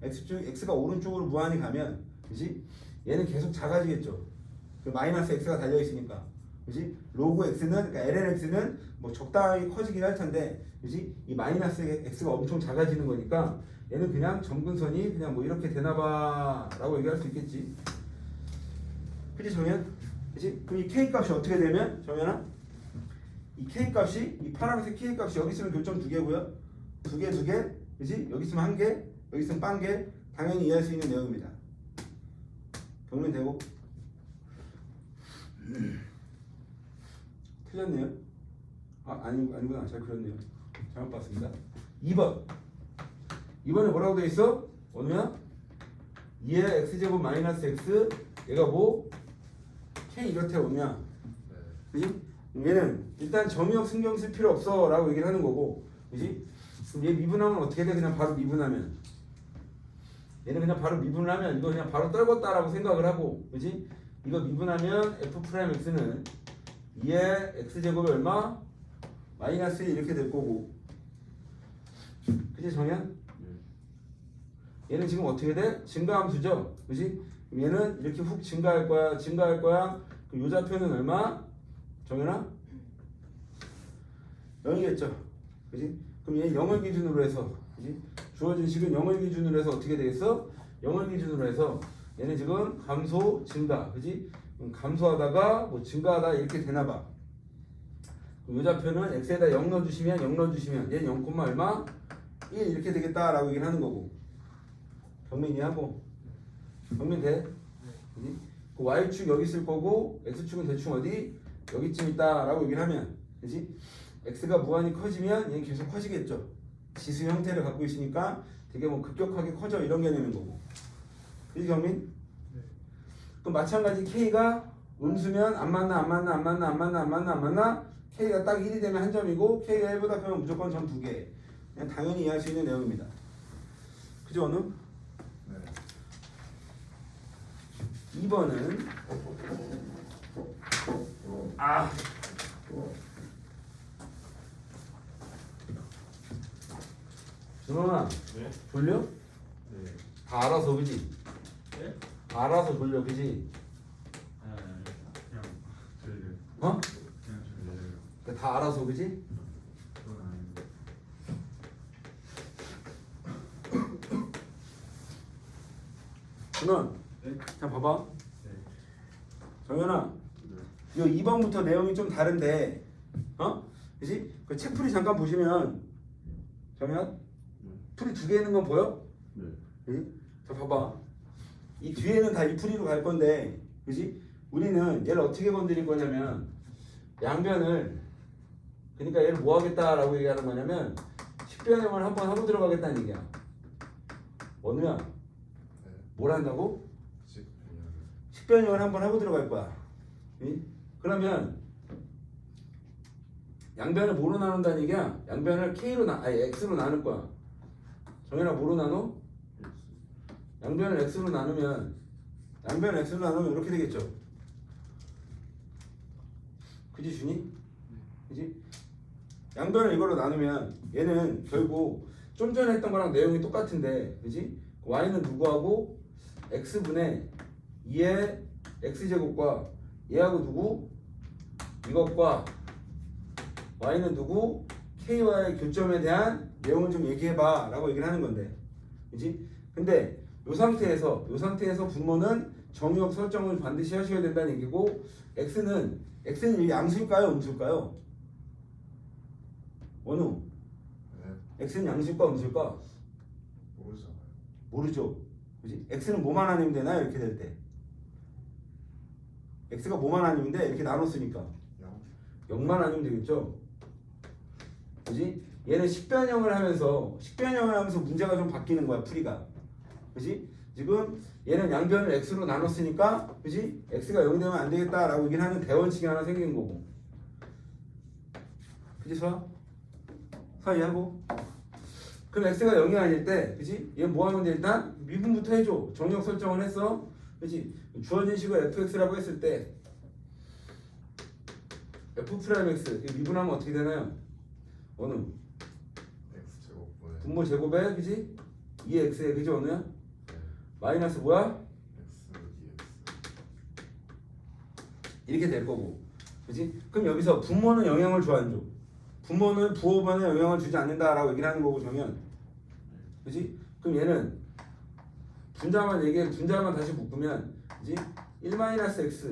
x가 오른쪽으로 무한히 가면, 그지? 얘는 계속 작아지겠죠. 그 마이너스 x가 달려 있으니까, 그지? 로그 x는, 그러니까 ln x는 뭐 적당히 커지긴 할 텐데, 그지? 이 마이너스 x가 엄청 작아지는 거니까 얘는 그냥 정근선이 그냥 뭐 이렇게 되나봐라고 얘기할 수 있겠지. 그지 정현? 그지? 그럼 이 k 값이 어떻게 되면, 정현아? 이 k 값이, 이 파란색 k 값이 여기 있으면 교점 2개고요. 2개, 그지? 여기 있으면 1개, 여기 있으면 0개. 당연히 이해할 수 있는 내용입니다. 경민 되고. 틀렸네요. 아니구나. 잘 그렸네요. 잘못 봤습니다. 2번. 2번에 뭐라고 되어 있어? 뭐냐? 2의 x제곱 마이너스 x, 얘가 뭐? k 이렇게 오면, 그지? 얘는 일단 정의역 신경 쓸 필요 없어 라고 얘기를 하는 거고, 그지? 그럼 얘 미분하면 어떻게 돼? 그냥 바로 미분하면, 얘는 그냥 바로 미분을 하면 이거 그냥 바로 떨궜다라고 생각을 하고, 그지? 이거 미분하면 f 프라임 x는 2의 x제곱이 얼마? 마이너스 1 이렇게 될 거고, 그지 정현? 얘는 지금 어떻게 돼? 증가함수죠, 그지? 그럼 얘는 이렇게 훅 증가할 거야, 증가할 거야. 그럼 요 좌표는 얼마? 정현아? 0이겠죠, 그지? 그럼 얘 0을 기준으로 해서, 그지? 주어진 식은 0을 기준으로 해서 어떻게 되겠어? 0을 기준으로 해서 얘는 지금 감소, 증가, 그지? 감소하다가 뭐 증가하다 이렇게 되나봐. 이 좌표는 x에다 0 넣어주시면 0 넣어주시면 얘는 0, 얼마? 1 이렇게 되겠다라고 얘기를 하는 거고. 경민이 하고 경민 돼? 그지? 그 y축 여기 있을 거고 x축은 대충 어디? 여기쯤 있다라고 얘기를 하면, 그지? x가 무한히 커지면 얘는 계속 커지겠죠. 지수 형태를 갖고 있으니까 되게 뭐 급격하게 커져 이런 개념인 거고. 그지 경민? 네. 그럼 마찬가지 k가 음수면 안 만나 k가 딱 1이 되면 한 점이고 k가 1보다 크면 무조건 점 2개. 그냥 당연히 이해할 수 있는 내용입니다. 그죠 오늘? 네. 2번은 준원아 네? 졸려? 네. 다 알아서 그지? 네? 다 알아서 졸려 그지? 아니 그냥 들려요. 어? 그냥 들려요. 다 알아서 그지? 그건 아닌데. 준원 네? 자 봐봐 네. 정현아 네. 이 2번부터 내용이 좀 다른데 그지? 그 책풀이 잠깐 보시면 정현 풀이 2개 있는 건 보여? 네. 응? 자 봐봐 이 뒤에는 다 이 풀이로 갈 건데 그지? 우리는 얘를 어떻게 건드릴 거냐면 양변을 그러니까 얘를 뭐 하겠다라고 얘기하는 거냐면 식변형을 한번 하고 들어가겠다는 얘기야. 원우야 네. 뭘 한다고? 식변형을. 식변형을 한번 하고 들어갈 거야. 응? 그러면 양변을 뭐로 나눈다는 얘기야? 양변을 K로 X로 나눌 거야. 정현아 뭐로 나눠? 양변을 X로 나누면 양변을 X로 나누면 이렇게 되겠죠. 그지 준이? 그지? 양변을 이걸로 나누면 얘는 결국 좀 전에 했던 거랑 내용이 똑같은데 그지? y는 누구하고 x분의 2의 x제곱과 얘하고 누구? 이것과 y는 누구? k와의 교점에 대한 내용을 좀 얘기해봐 라고 얘기를 하는 건데 그지? 근데 요 상태에서 분모는 정의역 설정을 반드시 하셔야 된다는 얘기고 x는 양수일까요? 음수일까요? 원우 네. x는 양수일까 음수일까? 모르잖아요. 모르죠. 그지? x는 뭐만 아니면 되나요? 이렇게 될 때. x가 뭐만 아니면 돼? 이렇게 나눴으니까. 양. 0만 아니면 되겠죠. 그지? 얘는 식변형을 하면서 문제가 좀 바뀌는 거야, 풀이가. 그지? 지금 얘는 양변을 x로 나눴으니까, 그지? x가 0 되면 안 되겠다라고 얘기를 하는 대원칙이 하나 생긴 거고. 그지, 서아? 서아 이해하고? 그럼 x가 0이 아닐 때, 그지? 얘 뭐 하면 돼? 일단 미분부터 해줘. 정역 설정을 했어. 그지? 주어진 식을 fx라고 했을 때 f 프라임 x 이거 미분하면 어떻게 되나요? 어느? x제곱분의 분모 제곱에 그지? 2x에 그지 어느야? 네. 마이너스 뭐야? x dx. 이렇게 될 거고. 그지? 그럼 여기서 분모는 영향을 줘 안 줘? 분모는 부호반에 영향을 주지 않는다라고 얘기를 하는 거고 정현. 그지? 그럼 얘는 분자만 다시 묶으면 그지? 1-x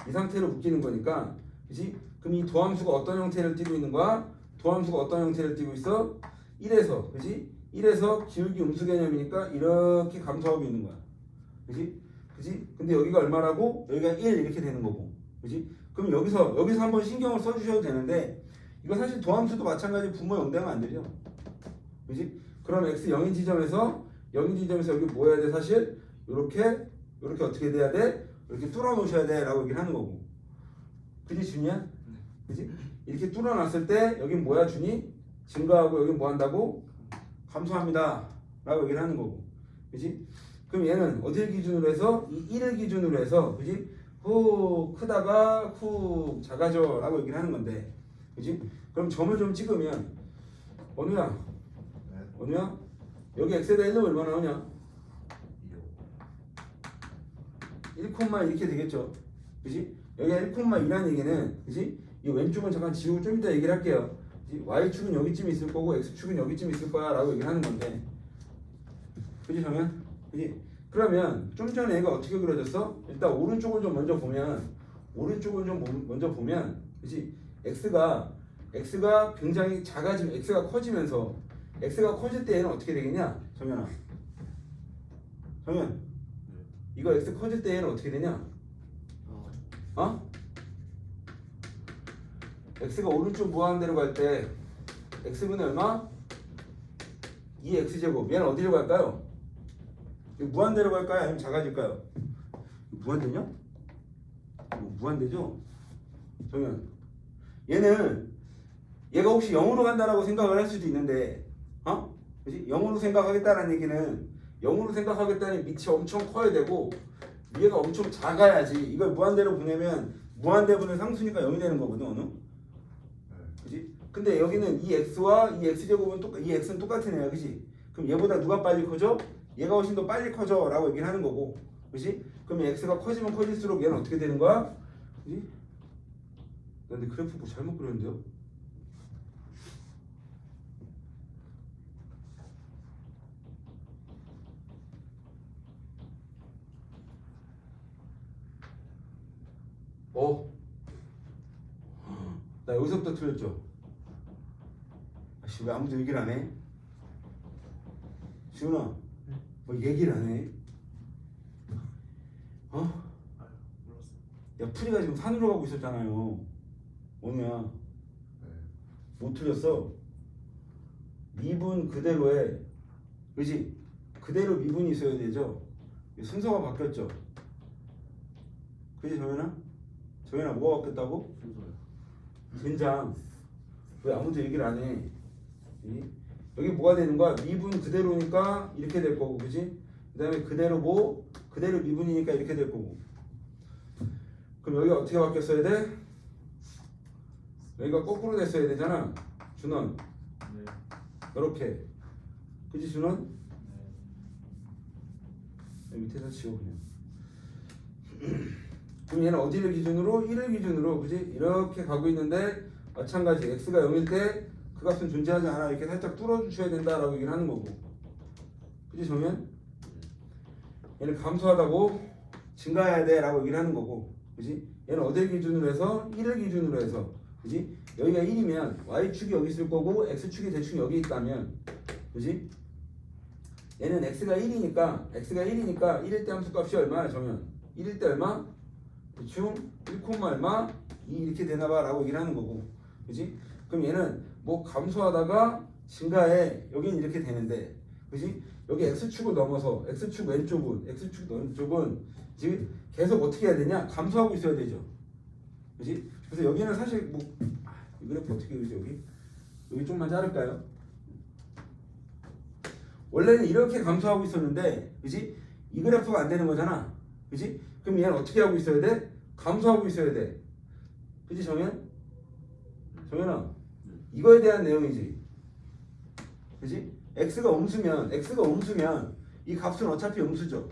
이 상태로 묶이는 거니까 그지? 그럼 이 도함수가 어떤 형태를 띠고 있는 거야? 도함수가 어떤 형태를 띠고 있어? 1에서 그지? 1에서 기울기 음수 개념이니까 이렇게 감소하고 있는 거야. 그지? 그지? 근데 여기가 얼마라고? 여기가 1 이렇게 되는 거고. 그지? 그럼 여기서 한번 신경을 써주셔도 되는데 이거 사실 도함수도 마찬가지 분모 0 되면 안 되죠. 그지? 그럼 x 0인 지점에서 여기 뭐 해야 돼? 사실 이렇게 어떻게 돼야 돼? 이렇게 뚫어 놓으셔야 돼 라고 얘기를 하는 거고. 그지 준이야? 그지? 이렇게 뚫어놨을 때 여긴 뭐야 준이? 증가하고 여긴 뭐 한다고? 감소합니다 라고 얘기를 하는 거고 그지? 그럼 얘는 어디를 기준으로 해서? 이 1을 기준으로 해서 그지? 후 크다가 후 작아져 라고 얘기를 하는 건데 그지? 그럼 점을 좀 찍으면 원우야 네. 원우야 여기 x에다 1 넣으면 얼마 나오냐? 1, 이렇게 되겠죠 그지? 여기가 1,2라는 얘기는 그지? 이 왼쪽은 잠깐 지우고 좀 이따 얘기를 할게요 그지? y축은 여기쯤 있을 거고 x축은 여기쯤 있을 거야 라고 얘기를 하는 건데 그지 정현? 그지? 그러면 좀 전에 얘가 어떻게 그려졌어? 일단 오른쪽을 좀 먼저 보면 그지? x가 굉장히 작아지면 x가 커지면서 x가 커질 때 얘는 어떻게 되겠냐? 정현아 정현 이거 x 커질 때 얘는 어떻게 되냐? 어? x가 오른쪽 무한대로 갈 때 x분의 얼마? 2x제곱 얘는 어디로 갈까요? 무한대로 갈까요? 아니면 작아질까요? 무한대냐? 무한대죠? 정현 얘가 혹시 0으로 간다라고 생각을 할 수도 있는데 그치? 0으로 생각하겠다는 얘기는 0으로 생각하겠다는 밑이 엄청 커야 되고 위에가 엄청 작아야지 이걸 무한대로 보내면 무한대분의 상수니까 0이 되는 거거든 어느? 그치? 근데 여기는 이 x와 이 x제곱은 이 x는 똑같은 애야 그치? 그럼 얘보다 누가 빨리 커져? 얘가 훨씬 더 빨리 커져 라고 얘기를 하는 거고 그치? 그럼 x가 커지면 커질수록 얘는 어떻게 되는 거야? 그치? 근데 그래프 뭐 잘못 그렸는데요? 나 여기서부터 틀렸죠? 아씨 왜 아무도 얘기를 안 해? 지훈아 뭐 얘기를 안 해? 몰랐어. 야 풀이가 지금 산으로 가고 있었잖아요 오늘야 네. 못 틀렸어 미분 그대로에 그지? 그대로 미분이 있어야 되죠? 순서가 바뀌었죠? 그지 정현아? 정현아 뭐가 바뀌었다고? 순서요. 젠장 왜 아무도 얘기를 안 해? 여기 뭐가 되는 거야? 미분 그대로니까 이렇게 될 거고 그지? 그 다음에 그대로 그대로 미분이니까 이렇게 될 거고 그럼 여기가 어떻게 바뀌었어야 돼? 여기가 거꾸로 됐어야 되잖아 준원 네. 이렇게 그지 준원? 여기 밑에다 지워 그냥 그럼 얘는 어디를 기준으로? 1을 기준으로 그지? 이렇게 가고 있는데 마찬가지 x가 0일 때 그 값은 존재하지 않아 이렇게 살짝 뚫어주셔야 된다라고 얘기를 하는 거고 그지 정현? 얘는 감소하다고 증가해야 돼 라고 얘기를 하는 거고 그지? 얘는 어디를 기준으로 해서? 1을 기준으로 해서 그지? 여기가 1이면 y축이 여기 있을 거고 x축이 대충 여기 있다면 그지? 얘는 x가 1이니까 1일 때 함수값이 얼마야 정현? 1일 때 얼마? 대충 1, 얼마? 2 이렇게 되나봐 라고 얘기를 하는 거고 그지? 그럼 얘는 뭐 감소하다가 증가해 여기는 이렇게 되는데 그지? 여기 x축을 넘어서 x축 왼쪽은 지금 계속 어떻게 해야 되냐? 감소하고 있어야 되죠 그지? 그래서 여기는 사실 뭐 이 그래프 어떻게 그리지 여기 좀만 자를까요? 원래는 이렇게 감소하고 있었는데 그지? 이 그래프가 안 되는 거잖아 그지? 그럼 얘는 어떻게 하고 있어야 돼? 감소하고 있어야 돼 그지 정현? 정현아 이거에 대한 내용이지 그지? x가 음수면 이 값은 어차피 음수죠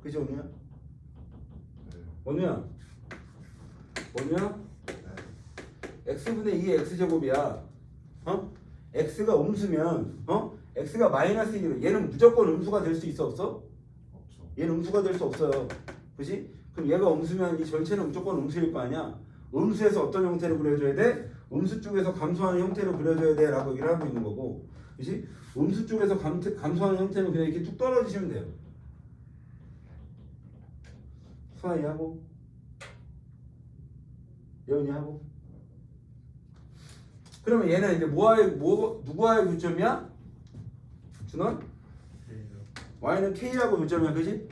그지 원우야? 네. 원우야 네. x분의 2의 x제곱이야 x가 음수면 x가 마이너스 1이면 얘는 무조건 음수가 될 수 있어 없어? 없죠. 얘는 음수가 될 수 없어요 그지? 그럼 얘가 음수면 이 전체는 무조건 음수일 거 아니야 음수에서 어떤 형태로 그려줘야 돼? 음수 쪽에서 감소하는 형태로 그려줘야 돼 라고 얘기를 하고 있는 거고 그지? 음수 쪽에서 감소하는 형태는 그냥 이렇게 뚝 떨어지시면 돼요 수아이 하고 예은이 하고 그러면 얘는 이제 누구와의 교점이야? 준원? y는 k라고 교점이야 그지?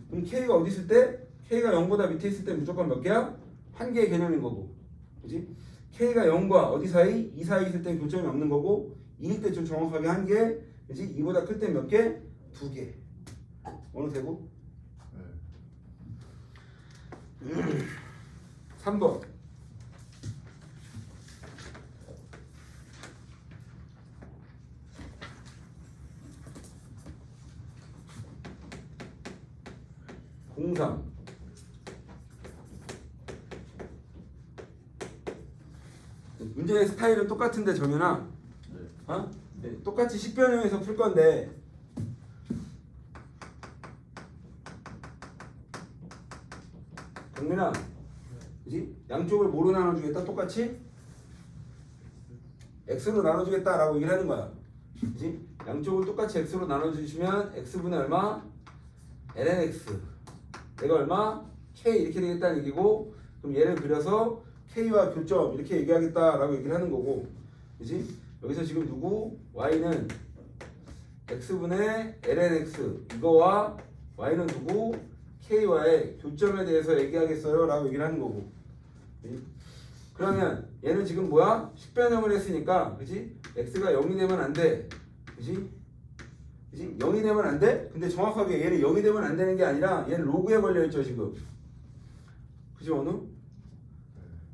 그럼 k가 어디 있을 때? K가 0보다 밑에 있을 때 무조건 몇 개야? 한 개의 개념인 거고. 그지? K가 0과 어디 사이? 2 사이 있을 때 교점이 없는 거고 2일 때 좀 정확하게 한 개. 그지? 2보다 클 때 몇 개? 2개. 어느 되고? 네. 3번. 공삼. 문제의 스타일은 똑같은데 정연아, 네. 어? 네, 똑같이 식변형에서 풀 건데 정민아, 그지? 양쪽을 뭐로 나눠주겠다? 똑같이 x로 나눠주겠다라고 얘기를 하는 거야. 그지? 양쪽을 똑같이 x로 나눠주시면 x분의 얼마? lnx. 내가 얼마? k 이렇게 되겠다는 얘기고, 그럼 얘를 그려서 k와 교점 이렇게 얘기하겠다라고 얘기를 하는 거고, 그지? 여기서 지금 누구? y는 x분의 lnx 이거와 y는 누구? k와의 교점에 대해서 얘기하겠어요 라고 얘기를 하는 거고. 그치? 그러면 얘는 지금 뭐야? 식변형을 했으니까, 그지? x가 0이 되면 안 돼. 그지? 그지? 0이 되면 안 돼? 근데 정확하게 얘는 0이 되면 안 되는 게 아니라 얘는 로그에 걸려있죠 지금. 그지 원우?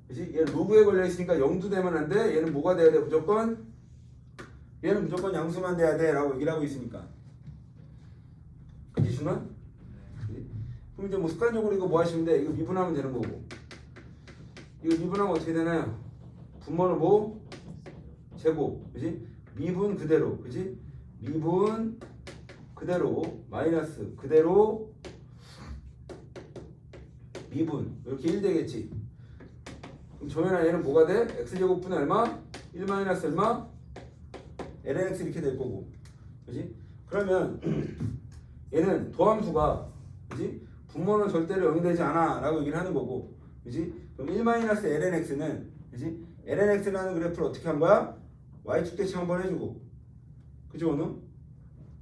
그지? 얘는 로그에 걸려있으니까 0도 되면 안 돼. 얘는 뭐가 돼야 돼 무조건? 얘는 무조건 양수만 돼야 돼 라고 얘기를 하고 있으니까. 그지 준원? 그럼 이제 뭐 습관적으로 이거 뭐 하시면 돼? 이거 미분하면 되는 거고. 이거 미분하면 어떻게 되나요? 분모는 뭐? 제곱. 그지? 미분 그대로. 그지? 미분 그대로 마이너스 그대로 미분 이렇게 1 되겠지. 그럼 정연아 얘는 뭐가 돼? x제곱분의 얼마? 1 마이너스 얼마? lnx 이렇게 될 거고. 그지? 그러면 얘는 도함수가, 그지? 분모는 절대로 0이 되지 않아 라고 얘기를 하는 거고. 그지? 그럼 1 마이너스 lnx는, 그지? lnx라는 그래프를 어떻게 한 거야? y축 대칭 한번 해주고. 그지 원우?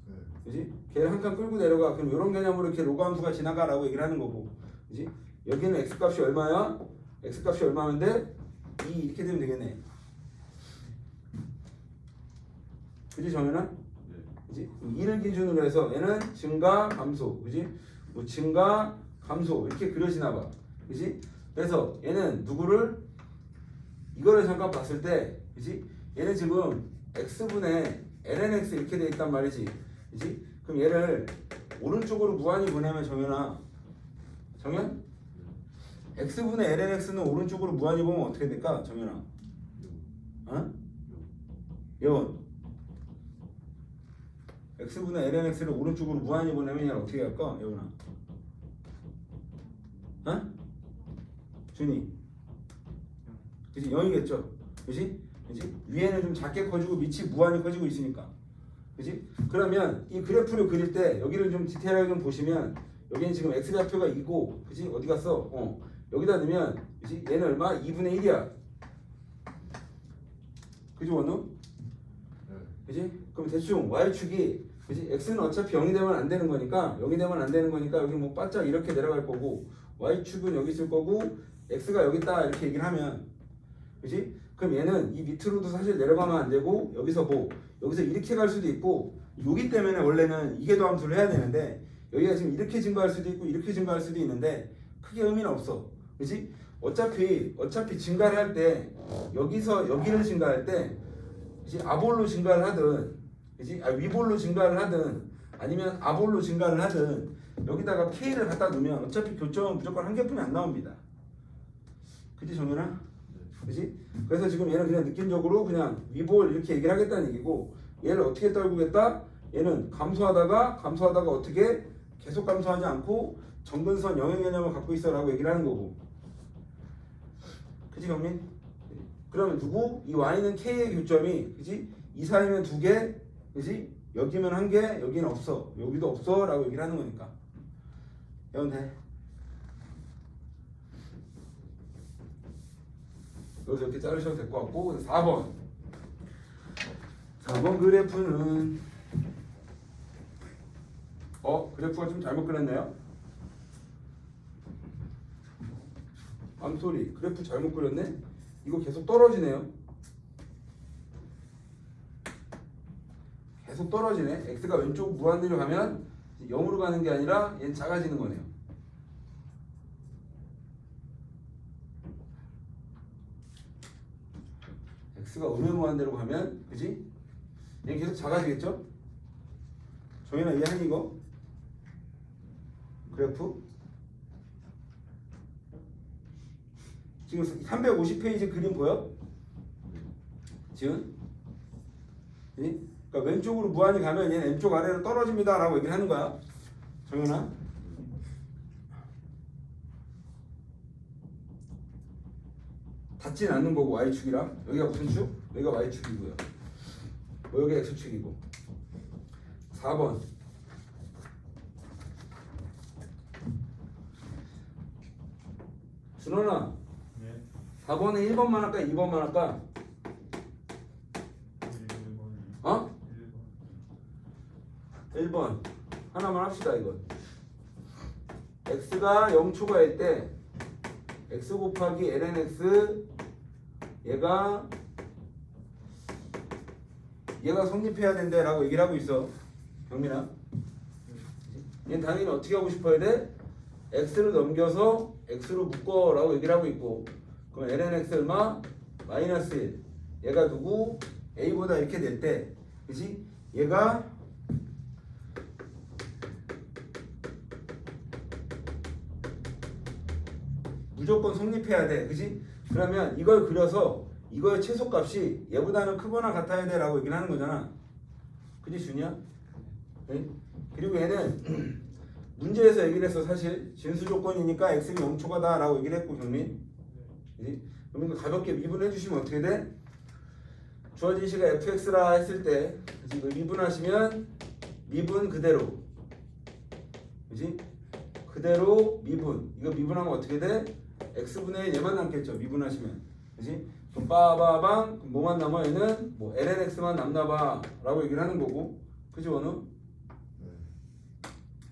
네. 그지? 걔를 한 칸 끌고 내려가. 그럼 이런 개념으로 이렇게 로그 함수가 지나가라고 얘기를 하는 거고. 그지? 여기는 x값이 얼마야? x값이 얼마면 돼? 2 이렇게 되면 되겠네. 그지 정연아? 네. 그지? 2를 기준으로 해서 얘는 증가 감소. 그지? 뭐 증가 감소 이렇게 그려지나 봐. 그지? 그래서 얘는 누구를 이거를 잠깐 봤을 때, 그지? 얘는 지금 x분의 lnx 이렇게 돼 있단 말이지. 그지? 그럼 얘를 오른쪽으로 무한히 보내면 정연아. 정연? x분의 lnx는 오른쪽으로 무한히 보면 어떻게 될까? 정연아. 어? 예원. x분의 lnx를 오른쪽으로 무한히 보내면 얘를 어떻게 할까? 예원아. 어? 준이. 그지? 0이겠죠? 그지? 그지? 위에는 좀 작게 커지고 밑이 무한히 커지고 있으니까. 그지? 그러면 이 그래프를 그릴 때 여기를 좀 디테일하게 좀 보시면 여기는 지금 x좌표가 2고, 그지? 어디 갔어? 여기다 넣으면, 그지? 얘는 얼마? 2분의 1이야. 그지 원우? 네. 그지? 그럼 대충 y축이, 그지? x는 어차피 0이 되면 안 되는 거니까, 0이 되면 안 되는 거니까 여기 뭐 바짝 이렇게 내려갈 거고, y축은 여기 있을 거고, x가 여기 있다 이렇게 얘기를 하면, 그지? 그럼 얘는 이 밑으로도 사실 내려가면 안 되고, 여기서 뭐 여기서 이렇게 갈 수도 있고, 여기 때문에 원래는 이계도 함수를 해야 되는데 여기가 지금 이렇게 증가할 수도 있고 이렇게 증가할 수도 있는데 크게 의미는 없어. 그지? 어차피 증가를 할 때 여기서 여기를 증가할 때, 그지? 아볼로 증가를 하든, 그지? 위볼로 증가를 하든 아니면 아볼로 증가를 하든 여기다가 k를 갖다 놓으면 어차피 교점은 무조건 한 개뿐이 안 나옵니다. 그지 정연아? 그지? 그래서 지금 얘는 그냥 느낌적으로 그냥 위볼 이렇게 얘기를 하겠다는 얘기고, 얘를 어떻게 떨구겠다? 얘는 감소하다가 어떻게 계속 감소하지 않고 정근선 영역 개념을 갖고 있어라고 얘기를 하는 거고. 그지 경민? 그러면 누구? 이 y는 k의 교점이, 그지? 이 사이면 2개, 그지? 여기면 1개, 여기는 없어, 여기도 없어 라고 얘기를 하는 거니까. 이건 돼. 여기서 이렇게 자르셔도 될 것 같고. 4번 그래프는 그래프가 좀 잘못 그렸네요. 암소리. 그래프 잘못 그렸네. 이거 계속 떨어지네요. 계속 떨어지네. x가 왼쪽 무한대로 가면 0으로 가는 게 아니라 얘는 작아지는 거네요. x가 음의 무한대로 가면, 그지? 얘는 계속 작아지겠죠? 정현아 이해하니 이거? 그래프? 지금 350페이지 그림 보여? 지금? 그러니까 왼쪽으로 무한히 가면 얘는 왼쪽 아래로 떨어집니다 라고 얘기를 하는 거야. 정현아? 닿진 않는 거고 y축이랑 여기가 무슨 축? 여기가 y축이고요. 여기가 x축이고. 4번 준원아, 네. 4번에 1번만 할까 2번만 할까? 1번. 어? 1번. 1번 하나만 합시다. 이건 x가 0초가일 때 x 곱하기 ln x 얘가 성립해야 된대 라고 얘기를 하고 있어. 경민아, 얘는 당연히 어떻게 하고 싶어야 돼? x를 넘겨서 x로 묶어 라고 얘기를 하고 있고, 그럼 ln x 얼마? 마이너스 1. 얘가 누구? a보다 이렇게 될 때, 그치? 얘가 무조건 성립해야 돼, 그치? 그러면 이걸 그려서 이거의 최소값이 얘보다는 크거나 같아야 돼 라고 얘기를 하는 거잖아. 그치 준이야? 네? 그리고 얘는 문제에서 얘기를 했어. 사실 진수 조건이니까 x가 0초가다 라고 얘기를 했고, 경민, 그치? 그럼 이거 가볍게 미분해 주시면 어떻게 돼? 주어진 시가 fx라 했을 때, 그치? 이거 미분하시면 미분 그대로, 그치? 그대로 미분. 이거 미분하면 어떻게 돼? x분의 1 얘만 남겠죠. 미분하시면, 그치? 그럼 빠바방, 그럼 뭐만 남아? 얘는 뭐 ln x만 남나봐 라고 얘기를 하는 거고, 그치 원우?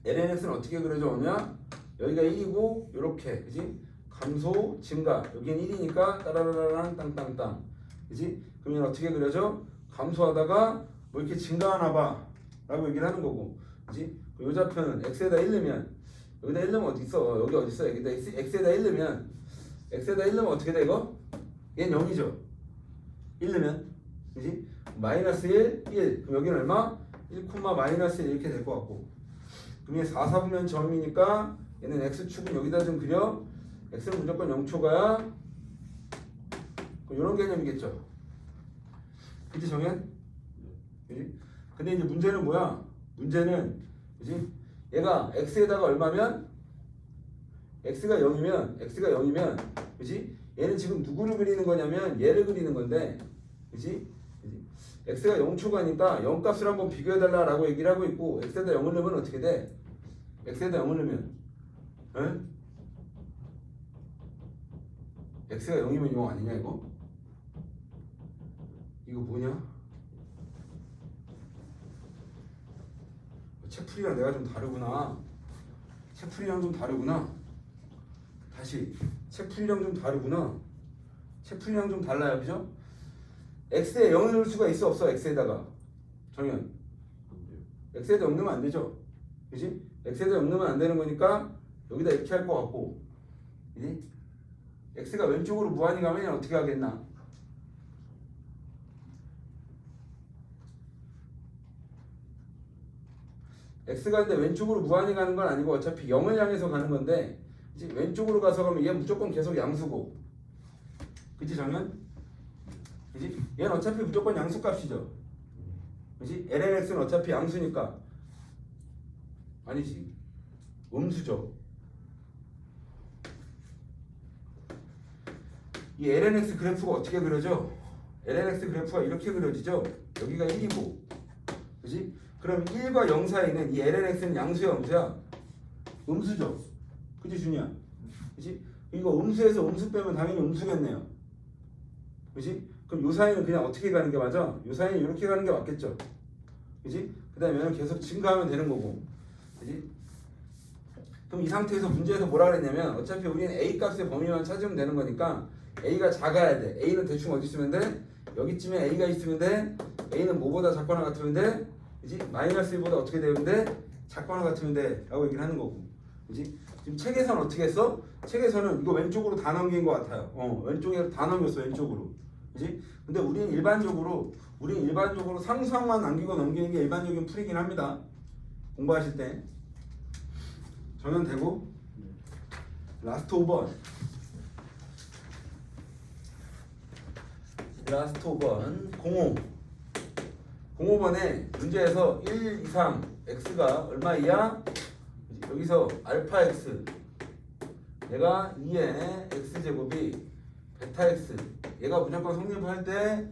ln x는 어떻게 그려져 오냐? 여기가 1이고 요렇게, 그치? 감소 증가, 여기는 1이니까 따라라라랑 땅땅땅, 그치? 그러면 어떻게 그려져? 감소하다가 뭐 이렇게 증가하나 봐 라고 얘기를 하는 거고, 그치? 요 좌표는 x에다 1 넣으면, 여기다 1 넣으면 어디 있어? 여기 어디 있어? 여기다 x에다 1 넣으면, x에다 1 넣으면 어떻게 돼 이거? 얘는 0이죠. 1 넣으면, 그치? 마이너스 1, 1. 그럼 여기는 얼마? 1, 마이너스 1 이렇게 될 것 같고, 그럼 얘 4, 4분면 점이니까 얘는 x축은 여기다 좀 그려. x는 무조건 0초가야. 이런 개념이겠죠. 그치 정현? 그치? 근데 이제 문제는 뭐야? 문제는, 그치? 얘가 x에다가 얼마면? x가 0이면, 그치? 얘는 지금 누구를 그리는 거냐면 얘를 그리는 건데, 그치? x가 0초가니까 0값을 한번 비교해달라 라고 얘기를 하고 있고, x에다 0을 넣으면 어떻게 돼? x에다 0을 넣으면, 에? x가 0이면 0 아니냐 이거? 이거 뭐냐? 책풀이랑 내가 좀 다르구나. 책풀이랑 좀 다르구나. 다시 책풀이랑 좀 다르구나. 책풀이랑 좀 달라요, 그죠? x에 0을 넣을 수가 있어 없어? x에다가 정현, x에다 0 넣으면 안 되죠, 그지? x에다 0 넣으면 안 되는 거니까 여기다 이렇게 할 것 같고, 그지? x가 왼쪽으로 무한히 가면 어떻게 하겠나? x가 근데 왼쪽으로 무한히 가는 건 아니고 어차피 0을 향해서 가는 건데, 이제 왼쪽으로 가서 가면 얘 무조건 계속 양수고, 그치 정현? 그치? 얘는 어차피 무조건 양수값이죠, 그치? ln x는 어차피 양수니까, 아니지, 음수죠. 이 ln x 그래프가 어떻게 그려져? ln x 그래프가 이렇게 그려지죠. 여기가 1이고, 그치? 그럼 1과 0 사이는 이 ln x는 양수야 음수야? 음수죠. 그치 준이야? 그치? 이거 음수에서 음수 빼면 당연히 음수겠네요. 그치? 그럼 요 사이는 그냥 어떻게 가는 게 맞아? 요 사이는 이렇게 가는 게 맞겠죠. 그치? 그 다음에 얘는 계속 증가하면 되는 거고, 그치? 그럼 이 상태에서 문제에서 뭐라 그랬냐면 어차피 우리는 A 값의 범위만 찾으면 되는 거니까 A가 작아야 돼. A는 대충 어디 있으면 돼? 여기쯤에 A가 있으면 돼. A는 뭐보다 작거나 같으면 돼? 그지? 마이너스 1보다 어떻게 되면 돼? 작거나 같으면 돼. 라고 얘기를 하는 거고. 그지? 지금 책에서는 어떻게 했어? 책에서는 이거 왼쪽으로 다 넘긴 것 같아요. 왼쪽에 다 넘겼어. 왼쪽으로. 그지? 근데 우리는 일반적으로 상수항만 남기고 넘기는 게 일반적인 풀이긴 합니다. 공부하실 때. 정연 되고. 라스트 5번. 라스트 5번 05번에 문제에서 1, 2, 3 x가 얼마이야? 여기서 알파 x 얘가 2의 x제곱이 베타 x 얘가 무조건 성립할 때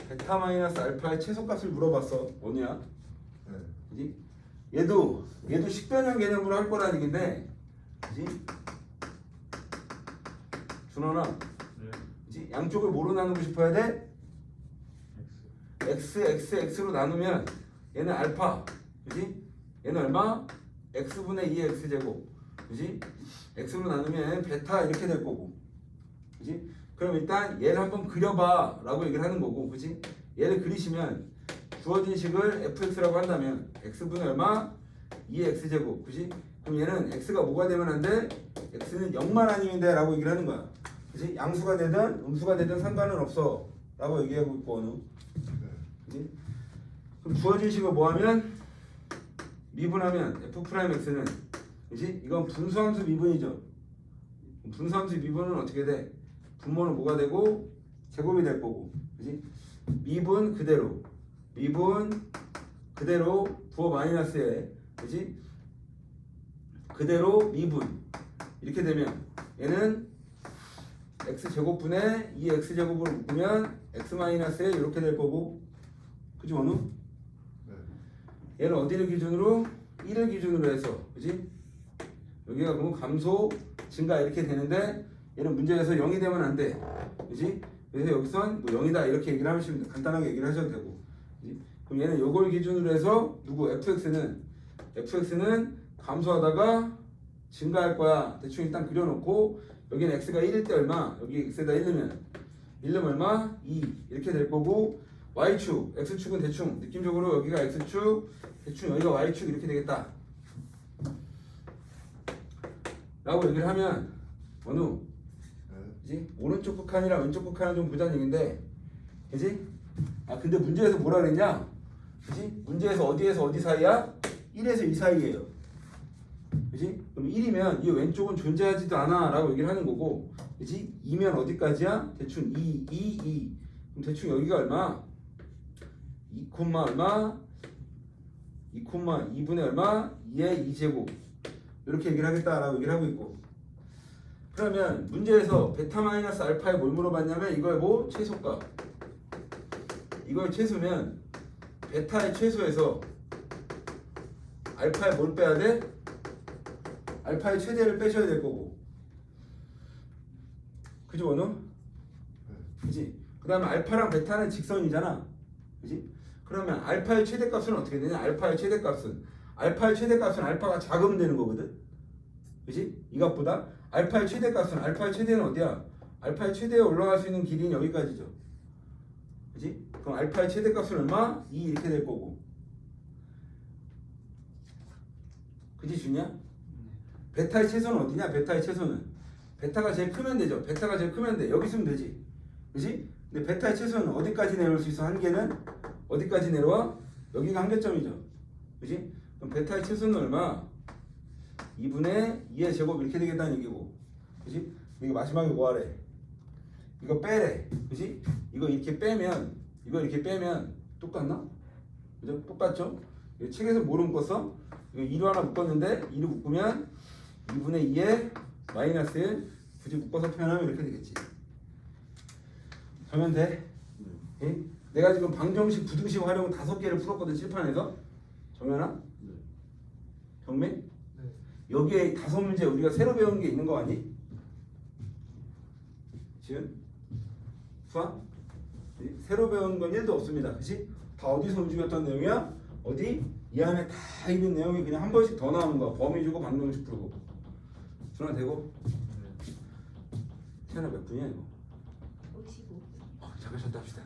베타 마이너스 알파의 최소값을 물어봤어. 뭐냐? 네. 그지? 얘도 식변형 개념으로 할 거라는 얘긴데 그지? 준원아 그지? 양쪽을 뭐로 나누고 싶어야 돼? x로 나누면 얘는 알파 그지? 얘는 얼마? x분의 2의 x제곱 그지? x로 나누면 베타 이렇게 될 거고 그지? 그럼 일단 얘를 한번 그려봐 라고 얘기를 하는 거고 그지? 얘를 그리시면 주어진 식을 fx라고 한다면 x분의 얼마? 2의 x제곱 그지? 그럼 얘는 x가 뭐가 되면 안 돼? x는 0만 아니면 돼 라고 얘기를 하는 거야 그지? 양수가 되든 음수가 되든 상관은 없어 라고 얘기하고 있고 어느 그지? 그럼 주어진 식을 뭐하면? 미분하면 f'x는 그지? 이건 분수함수 미분이죠 분수함수 미분은 어떻게 돼? 분모는 뭐가 되고 제곱이 될 거고 그지? 미분 그대로 부호 마이너스에 그지? 그대로 미분 이렇게 되면 얘는 x제곱분의 2x제곱으로 묶으면 x 마이너스에 이렇게 될 거고 그지 원우? 네. 얘는 어디를 기준으로? 1을 기준으로 해서 그지? 여기가 그러면 감소 증가 이렇게 되는데 얘는 문제에서 0이 되면 안 돼 그지? 그래서 여기선 뭐 0이다 이렇게 얘기를 하시면 간단하게 얘기를 하셔도 되고 그지? 그럼 얘는 요걸 기준으로 해서 누구? fx는 감소하다가 증가할 거야 대충 일단 그려놓고 여기는 x가 1일 때 얼마? 여기 x에다 1넣으면 1넣으면 얼마? 2 이렇게 될 거고 y축, x축은 대충 느낌적으로 여기가 x축 대충 여기가 y축 이렇게 되겠다 라고 얘기를 하면 원우 그지? 오른쪽 극한이랑 왼쪽 극한은 좀 보자는 얘기인데 그지? 아 근데 문제에서 뭐라 그랬냐? 그지? 문제에서 어디에서 어디 사이야? 1에서 2 사이에요 그지? 그럼 1이면 이 왼쪽은 존재하지도 않아 라고 얘기를 하는 거고 그지? 2면 어디까지야? 대충 2 그럼 대충 여기가 얼마? 2, 얼마? 2분의 얼마? 2의 2제곱 이렇게 얘기를 하겠다라고 얘기를 하고 있고 그러면 문제에서 베타 마이너스 알파에 뭘 물어봤냐면 이거의 뭐? 최소값 이거의 최소면 베타의 최소에서 알파에 뭘 빼야 돼? 알파의 최대를 빼셔야 될 거고 그지 원우? 그지? 그 다음에 알파랑 베타는 직선이잖아 그지? 그러면 알파의 최대값은 어떻게 되냐? 알파의 최대값은 알파가 작으면 되는 거거든 그지? 이 값보다 알파의 최대는 어디야? 알파의 최대에 올라갈 수 있는 길이는 여기까지죠 그지? 그럼 알파의 최대값은 얼마? 2 이렇게 될 거고 그지 주냐? 베타의 최소는 어디냐? 베타의 최소는 베타가 제일 크면 되죠 베타가 제일 크면 돼 여기 있으면 되지 그지? 근데 베타의 최소는 어디까지 내려올 수 있어? 한계는? 어디까지 내려와? 여기가 한계점이죠 그지? 그럼 베타의 최소는 얼마? 2분의 2의 제곱 이렇게 되겠다는 얘기고 그지? 이거 마지막에 뭐 하래? 이거 빼래 그지? 이거 이렇게 빼면 똑같나? 그죠? 똑같죠? 이거 책에서 뭐로 묶었어? 이거 2로 하나 묶었는데 2로 묶으면 2분의 2에 마이너스 1 굳이 묶어서 표현하면 이렇게 되겠지 하면 돼? 네. 내가 지금 방정식, 부등식 활용 5개를 풀었거든 칠판에서 정연아? 네. 경민? 네. 여기에 5문제 우리가 새로 배운 게 있는 거 아니? 지은? 수아? 네? 새로 배운 건 1도 없습니다 그치? 다 어디서 움직였던 내용이야? 어디? 이 안에 다 있는 내용이 그냥 한 번씩 더 나오는 거야 범위 주고 방정식 풀고 전화 되고? 네. 태어나 몇 분이야 이거? 55. 잠깐 쉬었다 합시다.